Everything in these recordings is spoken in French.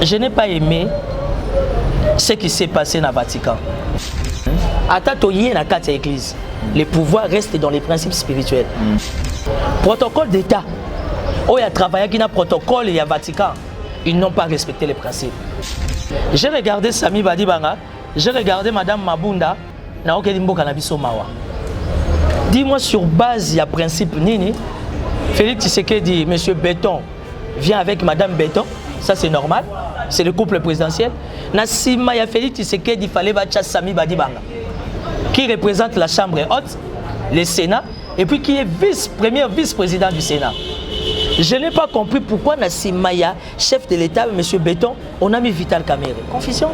Je n'ai pas aimé ce qui s'est passé dans le Vatican. Attends, il y a une église. Les pouvoirs restent dans les principes spirituels. Protocole d'État. Oh, il y a travaillé qui n'a protocole, il y a Vatican. Ils n'ont pas respecté les principes. J'ai regardé Sami Badibanga, j'ai regardé Madame Mabunda, dis-moi sur base, il y a principe Nini. Félix Tshisekedi dit, Monsieur Béton vient avec Madame Béton, ça c'est normal, c'est le couple présidentiel. Nassima, il y a Félix Tshisekedi, il fallait battre Sami Badibanga, qui représente la Chambre haute, le Sénat, et puis qui est premier vice-président du Sénat. Je n'ai pas compris pourquoi Nassimaya, chef de l'État, M. Béton, on a mis Vital Kamerhe. Confusion.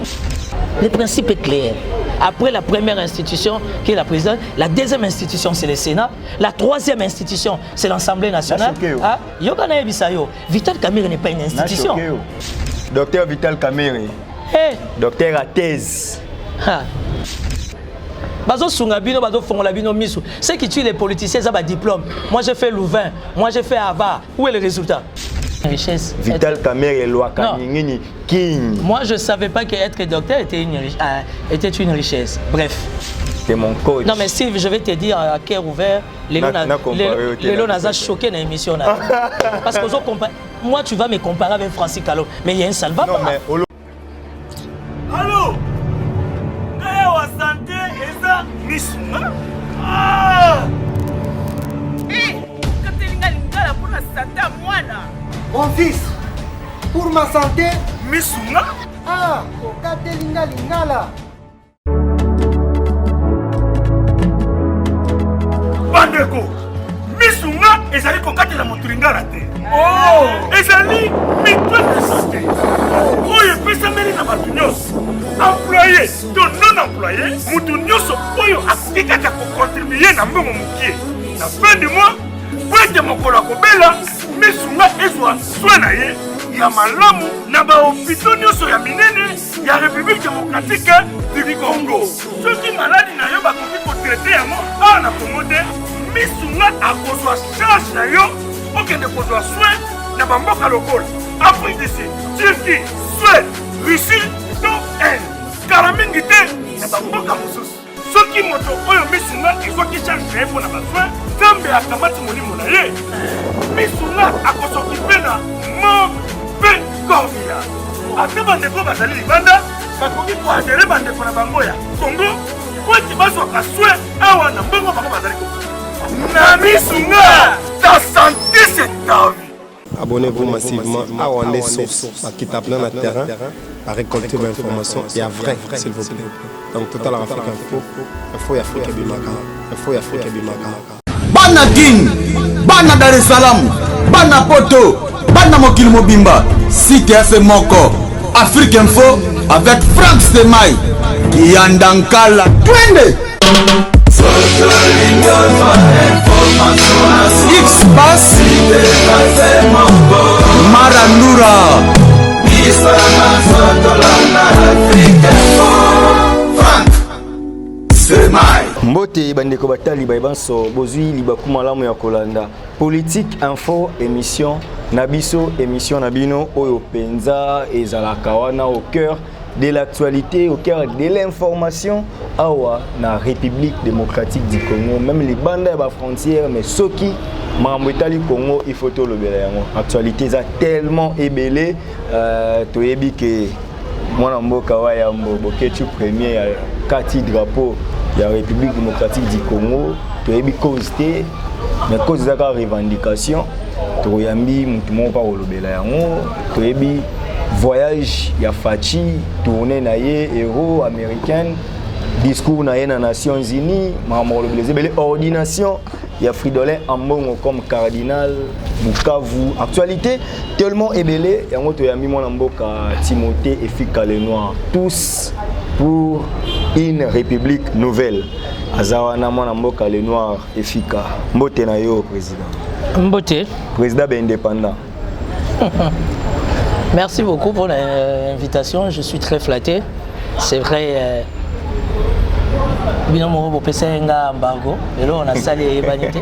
Le principe est clair. Après la première institution qui est la présidence, la deuxième institution c'est le Sénat, la troisième institution c'est l'Assemblée nationale. Vital Kamerhe n'est pas une institution. Docteur Vital Kamerhe, docteur à thèse. Ceux qui tuent les politiciens, ça va diplôme. Moi j'ai fait Louvain, moi j'ai fait Ava. Où est le résultat? Richesse. Vital Kamerhe, moi je ne savais pas qu'être docteur était une richesse. Bref. C'est mon coach. Non mais si je vais te dire à cœur ouvert, les gens ont choqué dans l'émission. Parce que moi tu vas me comparer avec Francis Kalou. Mais il y a un salva. Non mais allô? Santé et ça, Missunga. Ah! Hé! Katelinga pour la santé à moi là. Mon fils, pour ma santé, Missunga. Ah, Katelinga là. Bandeko, Missunga et Zali Kokatela Moturinga la terre. Oh! Et Zali, mitoile de santé. Oh, il peut s'amener dans ma tunyos. Employé, de non-employé, Moutounyos, Oyo, Afrika, qui a contribué à mon moukier. La fin du mois, pour être mon collègue, Missunga et soit soigné. Il y a malamu, Naba hôpital Nyoso ya minene, il y a République démocratique du Congo. Ceux qui malades na yo ba ko traiter ya mo, ah na komote, Missunga a besoin charge na yo, okende besoin soin na ba mboka lokol. Afrique d'ici, Turquie, Suède, Russie, donc elle. Karamingi te na ba mboka mosusu. Ceux qui moto oyo Missunga ezoki charge pour na ba soin, Zambe akamati molimo na ye. Missunga akosokipe na mo Corvia. Après bandeko bazali libanda, bakoki ko adere bandeko na bango ya Congo, ko ti baso ka soin awa na mbongo bako bazali ko. Na Missunga, ta santé c'est ta vie. Abonnez-vous massivement à Wandé Source, qui tape dans le terrain, à récolter vos informations et à vrai, s'il vous plaît. Donc, Total Africa Info, il faut Afrique Bimaka, il faut Afrique Bimaka. Bana King, Bana Dar es Salaam, Bana Poto, Bana Mokil Mobimba, CTF Moko, Afrique Info avec Franck Stemai, Yandankala, Twende. X-Bass, Marandura, Franck Stemai. Mbote bandeko batali baibanso bozui libaku malamu ya kolanda politique info émission nabiso émission nabino oyo penza ezalaka wana au cœur de l'actualité, au cœur de l'information awa na République démocratique du Congo, même les bandes à la frontière mais soki Mamboitali Congo il faut tout le béler. Actualité ça tellement ébélé toyebi que moi mboka wa ya mboketu premier kati drapeau la République démocratique du Congo, tu as cause mais cause de la revendication, tu as mutumo par olobela tu as voyage ya Fachi, tournée naie héros américaine, discours naie na Nations Unies, membre de ordination ya Fridolin Ambongo comme cardinal Bukavu. Actualité tellement ébélé, yango to yami mwana mboka Timothée et Fika le Noir, tous pour une république nouvelle. Azawana mwana mboka le Noir et Fika. Mbote na yo président. Mbote. Président indépendant. Merci beaucoup pour l'invitation, je suis très flatté. C'est vrai. Binomo Bopesenga Mbango, et là on a salé Banité.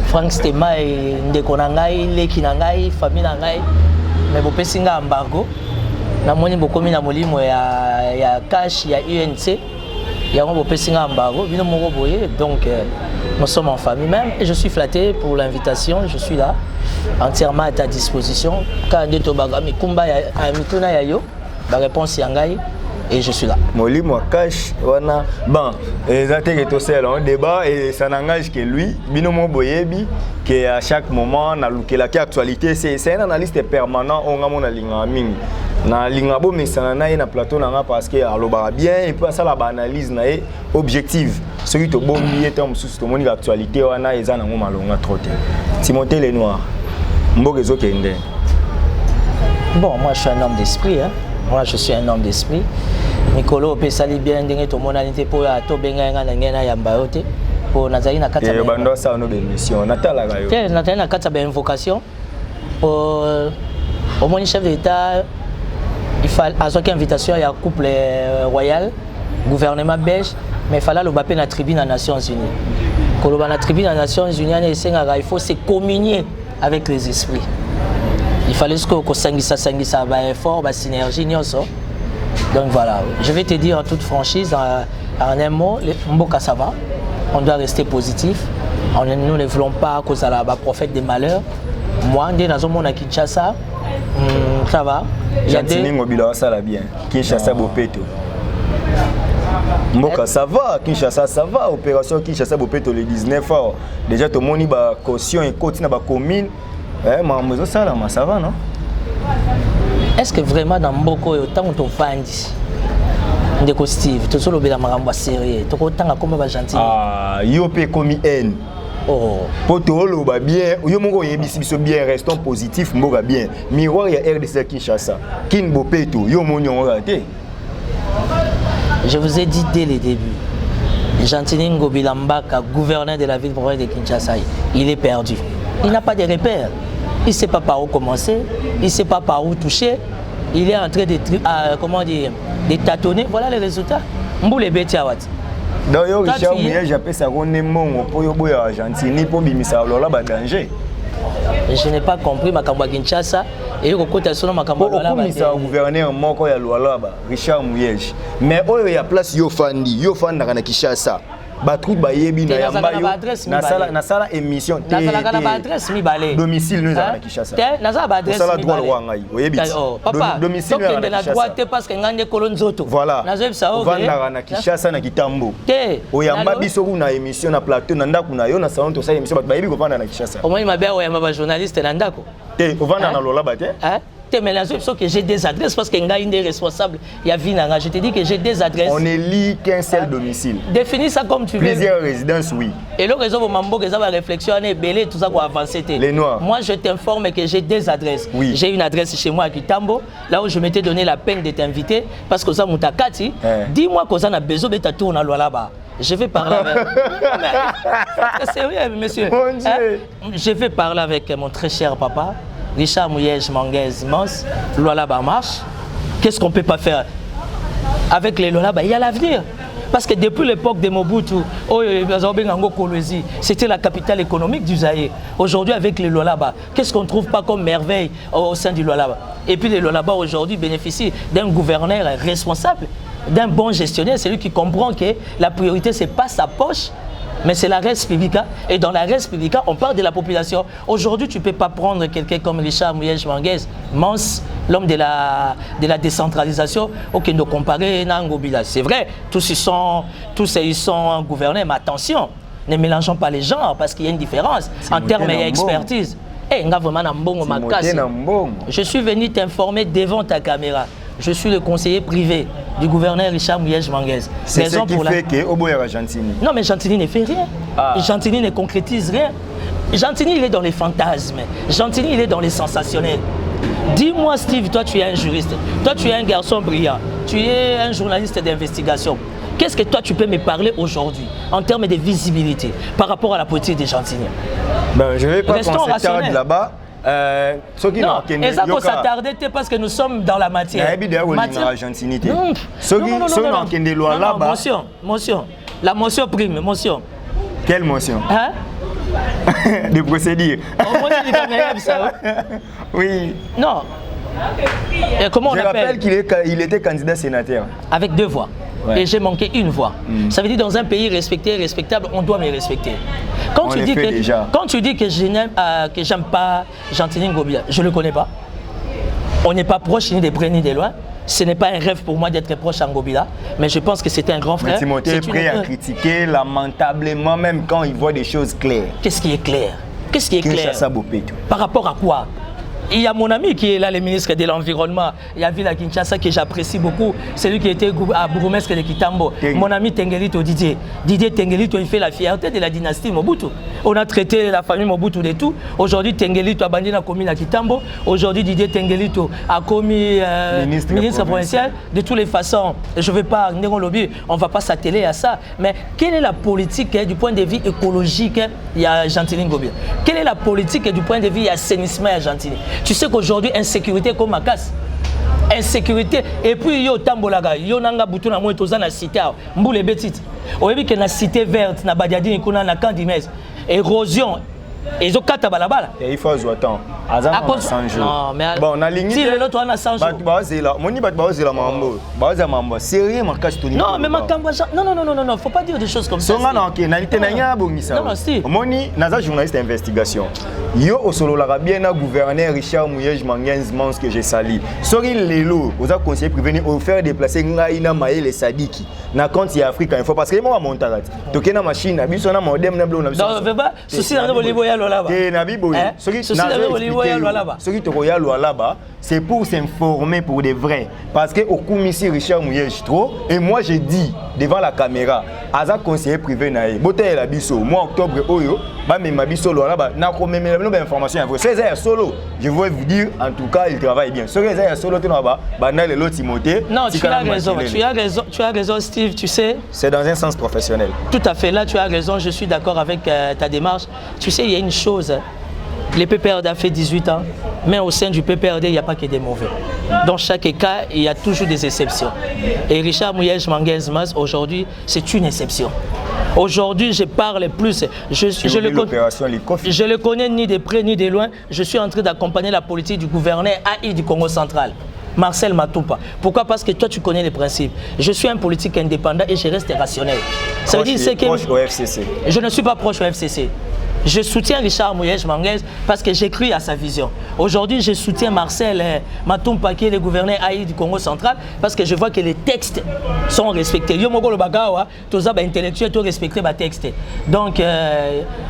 Franck Stemai, Ndekonangai, Leki Nangai, famille Nangai, mais Bopesenga Mbango. na moni bokomi na molimo ya cash ya UNC yango bopesinga mbago bino moko boye donc nous sommes en famille même et je suis flatté pour l'invitation, je suis là entièrement à ta disposition quand ndeto bagami kumba ya mituna ya yo ba réponse yangai et je suis là. Molimo cash wana bon exactement que tout seul on débat et ça n'engage que lui bino mo boyebi que à chaque moment na lukela ki actualité c'est un analyste permanent on ngamona linga mingi na linga bo mesana na na plateau na parce que aloba bien et puis ça la analyse na objective celui to bon mié temps sous to moni actualité wana eza na ngoma longa trotter Timothée Lenoir mbogezo kende. Bon, moi je suis un homme d'esprit hein. Moi je suis un homme d'esprit. Mikolo pe sali bien ndenge to mona nite po ya to benga nga na ngena ya mbayote po nazali na kata ba bando sa no émission natala ga yo te natala na kata ba invocation au moins chef d'état il fallait avoir une invitation à couple royal gouvernement belge mais il fallait le bapper na tribune des Nations Unies koloba na tribune des Nations Unies il faut se communier avec les esprits. Il fallait que sangisa ba effort ba synergie nyonso. Donc voilà, je vais te dire en toute franchise, en un mot, Mboka ça va, on doit rester positif. Nous ne voulons pas cause à la prophète des malheurs. Moi, dès dans mon à Kinshasa, ça va. Jantini Ngobila ça la bien. Kinshasa Bopeto. Mboka ça va, Kinshasa ça va. Opération Kinshasa Bopeto le 19 heures. Déjà tout le monde ba caution et côté na ba commune. Mais ça là, ça va non? Est-ce que vraiment dans Mboko autant on vandi ndeko Steve to solo bela makambo sérieux to ko tanga comme ba gentil yo pe komi N poto loba bien yo moko yebisi biso bien restons positifs mboka bien miroir ya RDC Kinshasa kin bopeto yo monyo raté. Je vous ai dit dès le début Gentini Ngobila Mbaka gouverneur de la ville province de Kinshasa il est perdu, il n'a pas de repères. Il ne sait pas par où commencer, il ne sait pas par où toucher. Il est en train de, comment dire, de tâtonner. Voilà les résultats. Mboule Betiawat. Donc, Richard Mouye, j'appelle ça pour y Argentine, pour bimisa là danger. Je n'ai pas compris ma Kinshasa et au côté de ma Kinshasa. Gouverneur Moko ya Lualaba, Richard Mouye. Mais où il y a place Yofandi na Kinshasa. Batru bayebi na yamba yo na sala émission domicile nous à Kinshasa na sala adresse sala droit wangai oyebi papa domicile na droit te parce que ngande kolonzoto voilà vanda na Kinshasa na Kitambo oyamba biso kuna émission na plateau na ndako na yo na salon to sala émission bat bayebi ko vanda na Kinshasa au moins mabe oyamba ba journaliste na ndako te ovanda na lola bate mais la chose que j'ai des adresses parce que Nga est responsable. Il y a Vinanga. Je te dis que j'ai des adresses. On élit qu'un seul domicile. Définis ça comme tu veux. Plusieurs résidences, oui. Et le réseau Mambo, que ça va réflexionner, belé, tout ça pour avancer. Les Noirs. Moi, je t'informe que j'ai des adresses. Oui. J'ai une adresse chez moi à Kitambo, là où je m'étais donné la peine de t'inviter parce que ça Moutakati. Dis-moi que ça a besoin de ta tour à là-bas. Je vais parler avec. C'est sérieux, monsieur. Mon Dieu. Je vais parler avec mon très cher papa. Richard Mouye Manguez Mons, Lualaba marche. Qu'est-ce qu'on ne peut pas faire avec les Lualaba? Il y a l'avenir. Parce que depuis l'époque de Mobutu, c'était la capitale économique du Zaïre. Aujourd'hui, avec les Lualaba, qu'est-ce qu'on ne trouve pas comme merveille au sein du Lualaba? Et puis les Lualaba aujourd'hui bénéficient d'un gouverneur responsable, d'un bon gestionnaire, celui qui comprend que la priorité, ce n'est pas sa poche, mais c'est la res publica. Et dans la res publica, on parle de la population. Aujourd'hui, tu ne peux pas prendre quelqu'un comme Richard Mouye Manguez Mons, l'homme de la décentralisation, auquel nous comparer Nangobila. C'est vrai, tous ils sont gouvernés, mais attention, ne mélangeons pas les genres parce qu'il y a une différence en termes d'expertise. Je suis venu t'informer devant ta caméra. Je suis le conseiller privé du gouverneur Richard Mouye Manguez. C'est ce qui fait que Oboya Gentini. Non, mais Gentini ne fait rien. Gentini ne concrétise rien. Gentini, il est dans les fantasmes. Gentini, il est dans les sensationnels. Dis-moi, Steve, toi, tu es un juriste. Toi, tu es un garçon brillant. Tu es un journaliste d'investigation. Qu'est-ce que toi, tu peux me parler aujourd'hui en termes de visibilité par rapport à la politique de Gentini? Je ne vais pas s'attarder là-bas. Non, et ça faut s'attarder parce que nous sommes dans la matière. Motion. La motion prime, motion. Quelle motion? Hein? De procédure. Oui. Non. Et comment on Je appelle? rappelle qu'il était candidat sénateur. Avec 2 voix. Ouais. Et j'ai manqué 1 voix. Ça veut dire dans un pays respecté, respectable, on doit me respecter. Quand tu dis que je n'aime pas Gentini Ngobila, je ne le connais pas. On n'est pas proche ni de près ni de loin. Ce n'est pas un rêve pour moi d'être proche à Ngobila, mais je pense que c'était un grand frère. Mais Timothée est prêt à critiquer lamentablement même quand il voit des choses claires. Qu'est-ce qui est clair? Qu'est-ce qui est clair? Par rapport à quoi? Il y a mon ami qui est là, le ministre de l'Environnement. Il y a Villa Kinshasa que j'apprécie beaucoup. C'est lui qui était à bourgmestre de Kitambo. Mon ami Tengelito Didier. Didier Tengelito, il fait la fierté de la dynastie Mobutu. On a traité la famille Mobutu de tout. Aujourd'hui, Tengelito a bandé la commune à Kitambo. Aujourd'hui, Didier Tengelito a commis ministre provincial. De toutes les façons, je ne vais pas, on ne va pas s'atteler à ça. Mais quelle est la politique du point de vue écologique? Il y a Gentini Ngobila. Quelle est la politique du point de vue assainissement à Gentini? Tu sais qu'aujourd'hui, insécurité comme ma casse. Insécurité. Et puis, yo tambolaga, yo nanga butu na moi toza na cité, mboule betit. Oyebi que na cité verte, na badiadini kuna na camp d'Imez. Érosion. Et zo kata balabala. Et il faut attendre. Non, mais bon, on a ligné. Si l'autre on a 100 jours. Non, mais ma campagne. Non, faut pas dire des choses comme ça. Non, si. Moni, naza journaliste d'investigation. Yo au solo la bien na gouverneur Richard Mouyej Mangenz Mans que j'ai sali. Sori lelo, aux conseillers privés au faire déplacer ngaina maele sadiki. Na compte ya Afrique il faut parce que moi montarat. Toke na machine, biso na modem na blo na biso. Non, pas souci na bolibo ya lola ba. Na bibo. Souci na bolibo ya lola ba. Ce qui te royal là-bas, c'est pour s'informer pour des vrais. Parce que au commissaire ici Richard Mouyej trop, et moi j'ai dit devant la caméra, Aza conseiller privé naïe, bote la biso, mois octobre oyo, ba me ma biso là-bas, na ko même information vrai. C'est solo. Je veux vous dire en tout cas, il travaille bien. Ce que solo tu là-bas, ba na le lot Timothée. Non, tu as raison Steve, tu sais. C'est dans un sens professionnel. Tout à fait, là tu as raison, je suis d'accord avec ta démarche. Tu sais, il y a une chose. Le PPRD a fait 18 ans, mais au sein du PPRD, il n'y a pas que des mauvais. Dans chaque cas, il y a toujours des exceptions. Et Richard Mouyej Mangenz Mans, aujourd'hui, c'est une exception. Aujourd'hui, je parle plus. Je le connais ni de près ni de loin. Je suis en train d'accompagner la politique du gouverneur AI du Congo central. Marcel Matumpa. Pourquoi? Parce que toi, tu connais les principes. Je suis un politique indépendant et je reste rationnel. Ça veut dire que proche au FCC. Je ne suis pas proche au FCC. Je soutiens Richard Mouyej Mangenz parce que j'ai cru à sa vision. Aujourd'hui, je soutiens Marcel Matumpa qui est le gouverneur AI du Congo central parce que je vois que les textes sont respectés. Yo moko le bagawa, tous les intellectuels ont respecté les textes. Donc,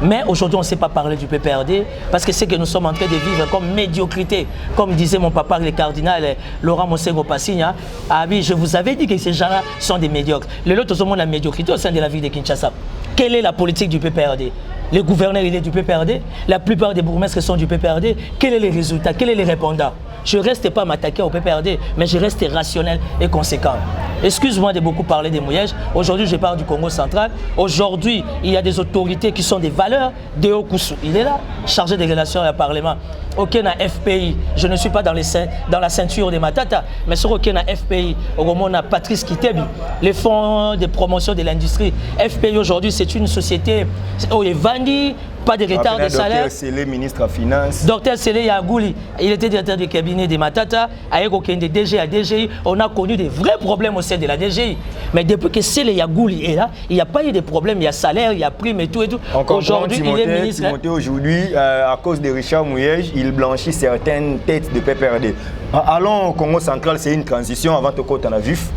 mais aujourd'hui, on ne sait pas parler du PPRD parce que c'est que nous sommes en train de vivre comme médiocrité. Comme disait mon papa, le cardinal Laurent Mosego Passigna, ah oui, je vous avais dit que ces gens-là sont des médiocres. Le lot, tout le monde la médiocrité au sein de la ville de Kinshasa. Quelle est la politique du PPRD? Le gouverneur, il est du PPRD. La plupart des bourgmestres sont du PPRD. Quels sont les résultats? Quels sont les répondants? Je ne reste pas m'attaquer au PPRD, mais je reste rationnel et conséquent. Excuse-moi de beaucoup parler des Mouyej. Aujourd'hui, je parle du Congo central. Aujourd'hui, il y a des autorités qui sont des valeurs. Deo Koussou, il est là, chargé des relations au Parlement. Aucun FPI, je ne suis pas dans la ceinture de Matata, mais sur aucun FPI, au moment on a Patrice Kitebi, les fonds de promotion de l'industrie. FPI aujourd'hui, c'est une société où il vendit, pas de retard de salaire. Docteur Sélé, ministre des Finances. Docteur Sélé Yagouli, il était directeur du cabinet de Matata, avec aucun de DG à DGI. On a connu des vrais problèmes au sein de la DGI. Mais depuis que Sélé Yagouli est là, il n'y a pas eu de problème. Il y a salaire, il y a prime et tout. Aujourd'hui, il est ministre. Timothée, aujourd'hui, à cause de Richard Mouyej, il blanchit certaines têtes de PPRD. Allons au Congo central, c'est une transition avant de côté en vif.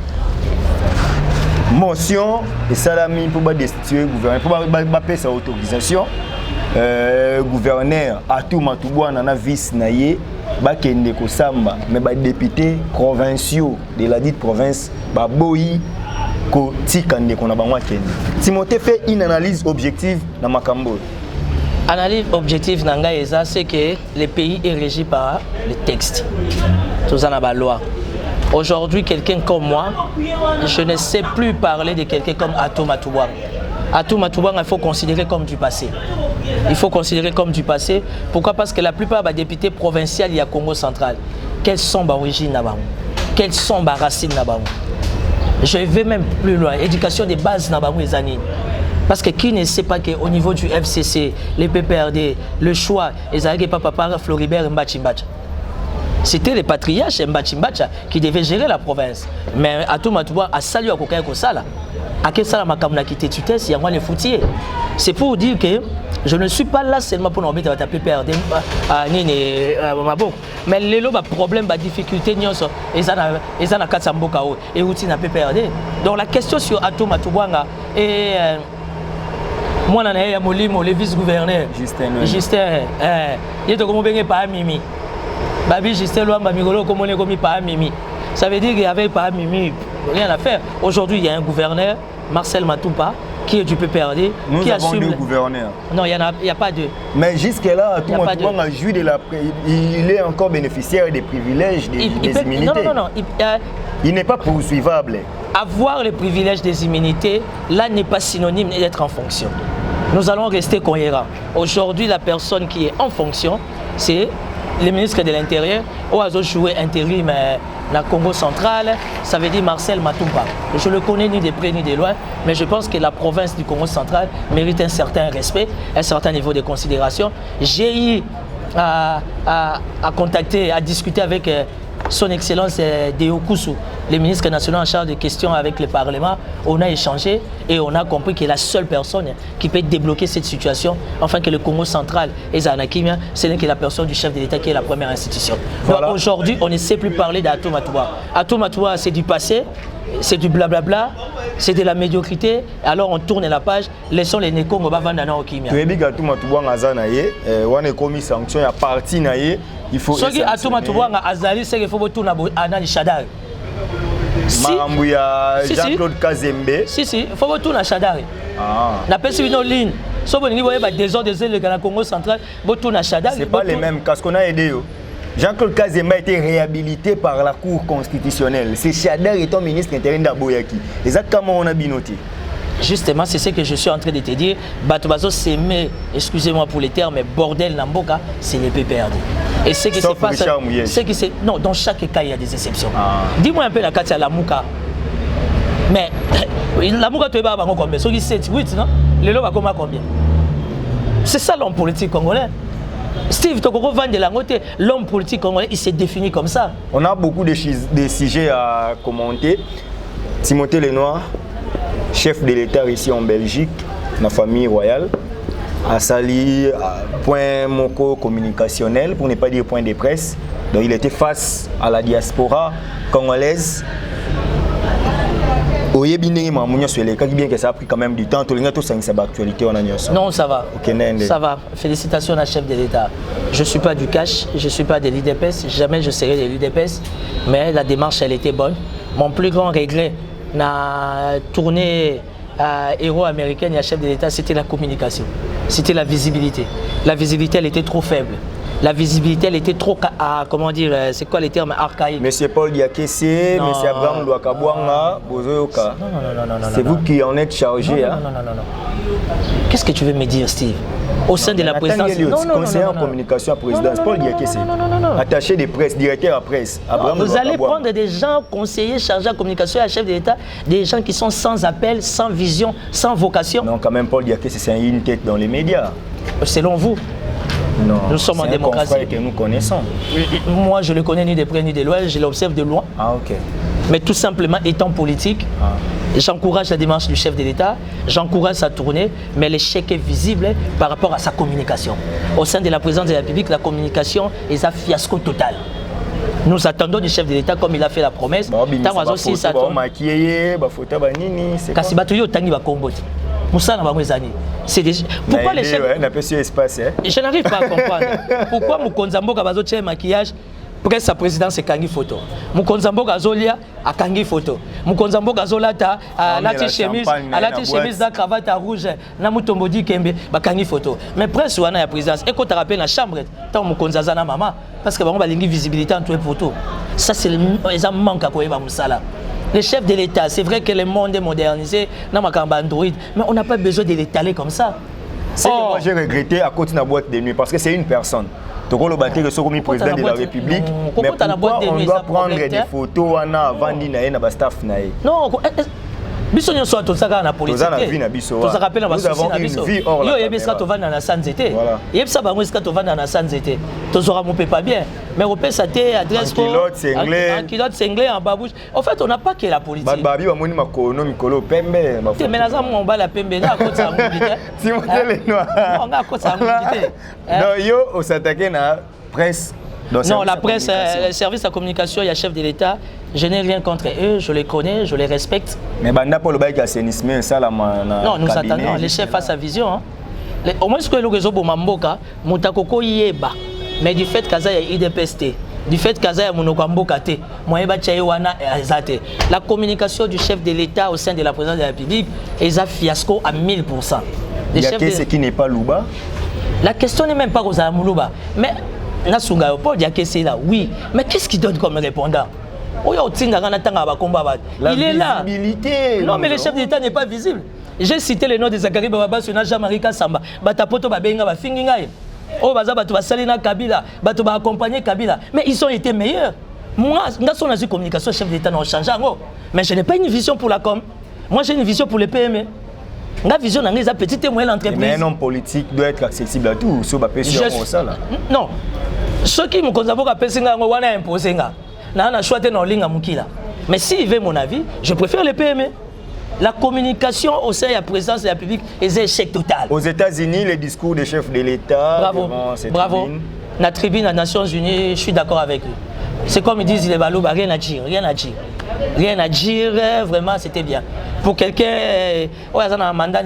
Motion et salami pour destituer le gouverneur, pour faire sa autorisation. Gouverneur Atou Matoubouan na vice naye bakende ko samba mais ba député provinciaux de la dite province ba boyi ko tikande ko na bangwa kende. Timothée fait une analyse objective dans Makambo. Analyse objective nanga eza c'est que le pays est régi par les textes. Tout en a ba loi. Aujourd'hui, quelqu'un comme moi, je ne sais plus parler de quelqu'un comme Atou Matoubouan. Atou Matoubouan, il faut considérer comme du passé. Il faut considérer comme du passé. Pourquoi? Parce que la plupart des députés provinciaux, il y a Congo central. Quelles sont les origines là-bas? Quelles sont les racines là-bas? Je vais même plus loin. Éducation des bases là-bas, les années. Parce que qui ne sait pas qu'au niveau du FCC, les PPRD, le choix, ils n'arrivent pas par Floribert Mbachi. C'était les patriarches Mbachimbacha qui devaient gérer la province. Mais Atou Matouba a salué à Kokaya Kosala. À quel sala makamna qui tutesse, il y a moi les foutiers. C'est pour dire que je ne suis pas là seulement pour nous embêter à taper PRD, mais les lots, problème, difficulté, ils ont 400 bokao et outils na PRD. Donc la question sur Atou Matouba et moi, je suis le vice-gouverneur. Justin. Il est comme pas Mimi. Babi Justin Loamba Migolo comme on est commis par Mimi. Ça veut dire qu'il n'y avait pas Mimi, rien à faire. Aujourd'hui, il y a un gouverneur, Marcel Matoupa, qui est du PPRD. Nous qui avons assume deux gouverneurs. Non, il n'y a pas deux. Mais jusque-là, tout le monde a joué il est encore bénéficiaire des privilèges, des immunités. Non. Il n'est pas poursuivable. Avoir les privilèges des immunités, là, n'est pas synonyme d'être en fonction. Nous allons rester cohérents. Aujourd'hui, la personne qui est en fonction, c'est le ministre de l'Intérieur, ou a joué intérim dans le Congo central, ça veut dire Marcel Matouba. Je le connais ni de près ni de loin, mais je pense que la province du Congo central mérite un certain respect, un certain niveau de considération. J'ai eu à contacter, à discuter avec son Excellence Deo Koussou, le ministre national en charge des questions avec le Parlement. On a échangé et on a compris que la seule personne qui peut débloquer cette situation, enfin que le Congo central et Zanakimia, ce n'est que la personne du chef de l'État qui est la première institution. Voilà. Aujourd'hui, on ne sait plus parler d'Atou Matouba. Atou Matouba, c'est du passé, c'est du blablabla, c'est de la médiocrité. Alors on tourne la page, laissons les Nekongo bavandana au Kimia. Tu es dit Atou Matouba ngazanaye, on a commis sanction, il y a parti naye. Il faut ce qui a tout matouba azali c'est qu'il faut tout na anani Shadari. Marambuya Jean-Claude Kazembe. Si il faut tout na Shadari. Na pesi une ligne. So bon ni voyez ba désordre le Congo central, tout na Shadari. C'est pas les mêmes parce qu'on a aidé. Jean-Claude Kazembe a été réhabilité par la Cour constitutionnelle. C'est Shadari étant ministre intérieur d'Aboyaki. Exactement on a binoté. Justement, c'est ce que je suis en train de te dire. Batobazo s'aimer, excusez-moi pour les termes, mais bordel Namboka, c'est les PPRD. Et ce qui se passe, non, dans chaque cas, il y a des exceptions. Dis-moi un peu la carte à la Mouka. Mais la Mouka, tu es pas combien? Ceux qui 7, 8, non? Les lots, combien? C'est ça l'homme politique congolais. Steve, tu vend de la côté, l'homme politique congolais, il s'est défini comme ça. On a beaucoup de sujets à commenter. Timothée Lenoir, chef de l'État ici en Belgique, la famille royale, a sali point moko communicationnel, pour ne pas dire point de presse. Donc il était face à la diaspora congolaise. Bien que ça a pris quand même du temps, non, ça va. Ça va. Félicitations à la chef de l'État. Je ne suis pas du cash, je ne suis pas de l'UDPS, jamais je serai de l'UDPS, mais la démarche elle était bonne. Mon plus grand regret na tournée héros américaine et à chef de l'État, c'était la communication, c'était la visibilité. La visibilité, elle était trop faible. La visibilité, elle était trop, comment dire, c'est quoi les termes archaïques? Monsieur Paul Diakessé, Monsieur Abraham Louakabouanga, Bozoyoka. Non. C'est vous qui en êtes chargé. Non. Qu'est-ce que tu veux me dire, Steve? Au sein de la présidence. Conseiller en communication à la présidence, Paul Diakessé. Attaché de presse, directeur à presse. Vous allez prendre des gens conseillers chargés de communication à la chef de l'État, des gens qui sont sans appel, sans vision, sans vocation. Non, quand même, Paul Diakessé, c'est une tête dans les médias. Selon vous? Non, nous sommes en démocratie. Que nous connaissons. Moi, je ne le connais ni de près ni de loin, je l'observe de loin. Ok. Mais tout simplement, étant politique, j'encourage la démarche du chef de l'État, j'encourage sa tournée, mais l'échec est visible par rapport à sa communication. Au sein de la présidence de la République, la communication est un fiasco total. Nous attendons du chef de l'État comme il a fait la promesse. Pourquoi les chefs... Je n'arrive pas à comprendre. Pourquoi Moukonzambo Kabazo tient maquillage presse sa présidence et kangi photo. Moukonzambo Kazolia a kangi photo. Moukonzambo Kazolata a lati chemise, la cravate rouge, na mutombodi kembe ba kangi photo. Mais presse wana ya présidence et quand tu rappelles la chambre, tant Moukonzaza na maman parce que ba lingi visibilité entre les photos. Ça c'est les manque à quoi ba musala. Les chefs de l'État, c'est vrai que le monde est modernisé, Android, mais on n'a pas besoin de l'étaler comme ça. C'est que moi j'ai regretté à côté de la boîte de nuit parce que c'est une personne. Tu as le bâti que c'est comme le président de la République. Mais pourquoi on doit prendre des photos avant d'y aller dans le staff? Non, biso nyonso tozaka na politique tozaka pe na basusi na biso yo yebisaka tovanda na sanzete yebisa bango esika tovanda na sanzete tozora mopepa bien mais opesa te adresse en culotte cinglé en babouche en fait on n'a pas que la politique babi bamoni makono mikolo pembe te mais naza mombala pembe na kotsa ngudite Timothée Lenoir non nga kotsa ngudite non yo on s'attaquer na presse. Non, la presse, le service de communication, il y a chef de l'État. Je n'ai rien contre eux, je les connais, je les respecte. Mais Banda pour le bail assainissement, ça la non, nous attendons. Les chefs à sa vision. Hein. Au moins, ce que nous avons Mamboka, Moutakoko Yeba. Mais du fait qu'il y a IDPST, du fait qu'il y a Monokamboka, la communication du chef de l'État au sein de la présidence de la République est un fiasco à 1000%. Il y a ce qui n'est pas Louba. La question n'est même pas aux Amoulouba. Mais oui, mais qu'est-ce qu'il donne comme répondant? Il est là. Non, mais le chef d'État n'est pas visible. J'ai cité le nom de Zachary Bababa, Jean-Marie Kassamba. Batapoto Babenga, Bafingingaï. Oh, Bazabatou Salina Kabila, Batou accompagner Kabila. Mais ils ont été meilleurs. Moi, dans son communication, chef d'État n'a changé. Mais je n'ai pas une vision pour la com. Moi, j'ai une vision pour les PME. La vision dans les petites et moyennes entreprises. Mais un homme politique doit être accessible à tout. Non. Ceux qui me considèrent comme Pessinga, on a imposé. On a choisi dans ligne à Moukila. Mais s'il veut mon avis, je préfère les PME. La communication au sein de la présidence de la République est un échec total. Aux États-Unis, les discours des chefs de l'État. Bravo. Bravo. La tribune des Nations Unies, je suis d'accord avec eux. C'est comme ils disent les Balouba, rien à dire, rien à dire. Rien à dire, vraiment c'était bien. Pour quelqu'un, un mandat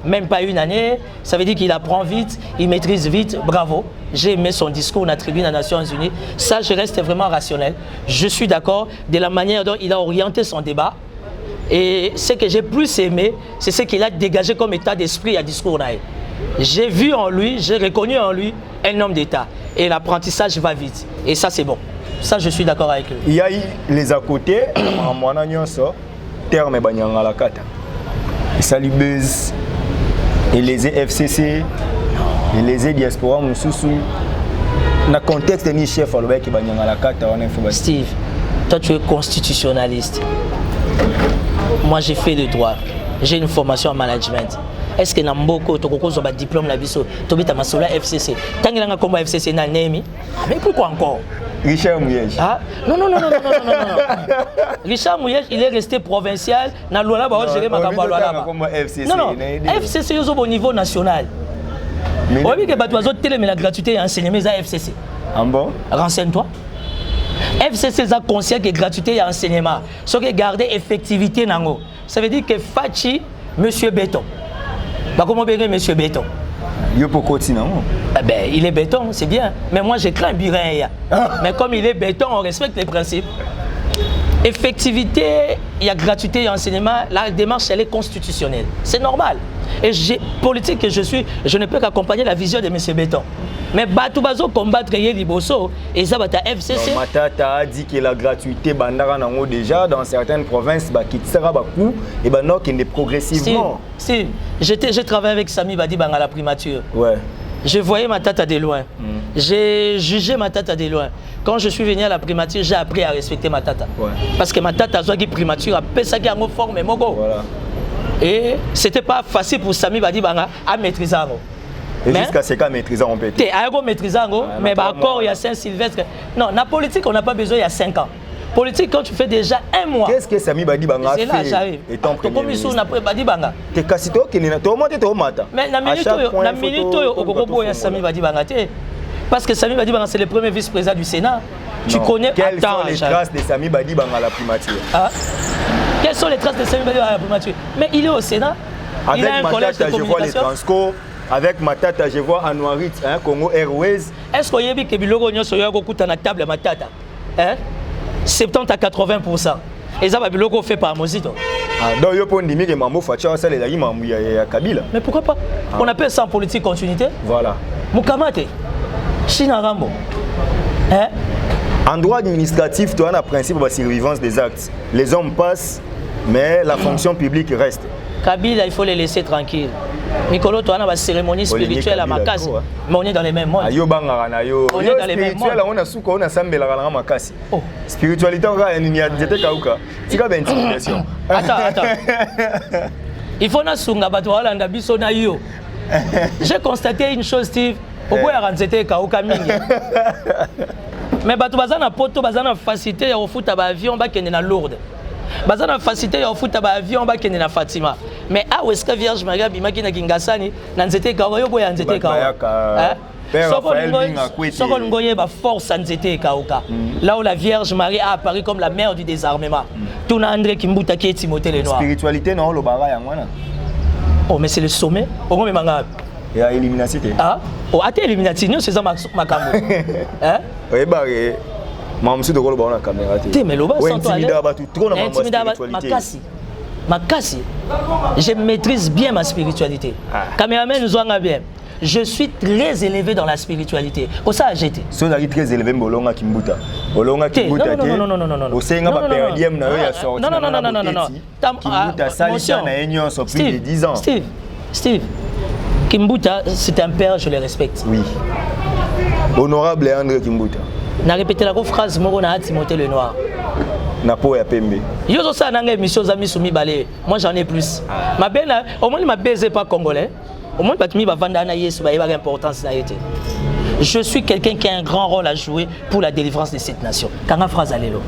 même pas une année, ça veut dire qu'il apprend vite, il maîtrise vite, bravo. J'ai aimé son discours dans la tribune des Nations Unies. Ça, je reste vraiment rationnel. Je suis d'accord de la manière dont il a orienté son débat. Et ce que j'ai plus aimé, c'est ce qu'il a dégagé comme état d'esprit à discours. J'ai vu en lui, j'ai reconnu en lui un homme d'État. Et l'apprentissage va vite. Et ça, c'est bon. Ça, je suis d'accord avec lui. Il y a les à côté, terme banyanga la kata. Salibez, et les FCC, et les diaspora Moussoussou. Dans le contexte de chef, qui banyanga la kata, on est Steve, toi tu es constitutionnaliste. Moi j'ai fait le droit. J'ai une formation en management. Est-ce que Namboko, tu as un diplôme là-bas, tu as un FCC. Tant que tu as un FCC, tu as un mais pourquoi encore? Richard Mouyej. Ah, non. Richard Mouyej, il est resté provincial. Non, FCC est au niveau national. On dit que la gratuité est enseignée à FCC. Ah bon? Renseigne-toi. FCC est conscient que gratuité est enseignement. Ce qui est garder effectivité, ça veut dire que Fachi, monsieur Béton. Comment bien monsieur Béton? Il est béton, c'est bien. Mais moi, j'ai craint Birin. Mais comme il est béton, on respecte les principes. Effectivité, il y a gratuité et enseignement. La démarche, elle est constitutionnelle. C'est normal. Et politique que je suis, je ne peux qu'accompagner la vision de M. Béton. Mais Batoubazo combattre Liboso et ça va à FCC. Matata a dit que la gratuité bandara nango déjà dans certaines provinces qui sera beaucoup et ben non qu'il est progressivement. Si, j'ai travaillé avec Sami Badi à la primature. Ouais. Je voyais ma tata de loin. J'ai jugé ma tata de loin. Quand je suis venu à la primature, j'ai appris à respecter ma tata. Ouais. Parce que ma tata a une primature à Pessa qui a une forme mogo. Voilà. Et c'était pas facile pour Sami Badi à maîtriser. Et jusqu'à ce qu'à maîtriser on peut. Tu es maîtriser, mais encore il y a Saint-Sylvestre. Non, la politique, on n'a pas besoin il y a 5 ans. Politique, quand tu fais déjà un mois. Qu'est-ce que Sami Badi Banga fait? C'est là, j'arrive. Étant premier ministre. Tu es cassito qui n'est pas monté au matin. Mais la minute où il y a Sami Badi Banga, parce que Sami Badi Banga, c'est le premier vice-président du Sénat. Tu connais. Quelles sont les traces de Sami Badi Banga à la primature? Quelles sont les traces de Sami Badi Banga à la primature? Mais il est au Sénat. Il a un collège de communication. Je vois les transcorps. Avec Matata, je vois Anouarit, Congo Airways. Est-ce qu'il y a des Biloko Nyon sur la table Matata? 70 à 80%. Et ça, Biloko fait par Mosito. Donc, il y a un peu de Mambo Facha, ça, il y a Kabila. Mais pourquoi pas? On appelle ça en politique continuité. Voilà. Moukamate, China Rambo. En droit administratif, tu as un principe de survivance des actes. Les hommes passent, mais la fonction publique reste. Kabila, il faut les laisser tranquilles. Mikolo, toi, on a une cérémonie spirituelle à Makassi. Mais on est dans les mêmes modes. On est dans les mêmes modes. On a souko, on a sambe la Makassi. Spiritualité, on a une kauka. C'est quoi intimidation? Attends. Il faut na sunga batwala ndabiso na yo. J'ai constaté une chose, Steve. Pourquoi il y a un kauka mingi? Mais bato bazana poto bazana facilité ya ofuta ba avion ba kende na Lourdes. Bazana facilité ya ofuta ba avion ba kende na Fatima. Mais ah où est-ce que Vierge Maria bimaki na Kingasani na nzete kauka yo boya nzete kauka. Soko ngoye ba force nzete kauka. Là où la Vierge Marie a apparu comme la mère du désarmement. Tout na André Kimbuta qui est Timothée le Noir. Spiritualité non lo bara ya ngwana. Oh mais c'est le sommet. Au moins manga. Il y a Illuminati. Ah, oh, à Illuminati, c'est ça ma caméra. Hein? Oui, bah, je suis de la caméra. Tu mais l'oba, sans toi. Makassi. Je maîtrise bien ma spiritualité. Caméraman nous en a bien. Je suis très élevé dans la spiritualité. Au ça, j'étais. Si vous êtes très élevé, Bolonga Kimbuta. Bolonga Kimbuta. Non. Au sein de la période, non. Kimbuta, ça, il y a une union sur plus de 10 ans. Steve. Kimbuta, c'est un père, je le respecte. Oui. Honorable André Kimbuta. On a répété la phrase, Moro na Timothée le Noir. Napo ya Pembe. Yo zo ça nanga émission Zami Soumi Balé. Moi j'en ai plus. Ma belle, au moins ma baise pas congolais. Au moins Batmi va vendre na yesu ba yeba importance na été. Je suis quelqu'un qui a un grand rôle à jouer pour la délivrance de cette nation. Kanga phrase alelo.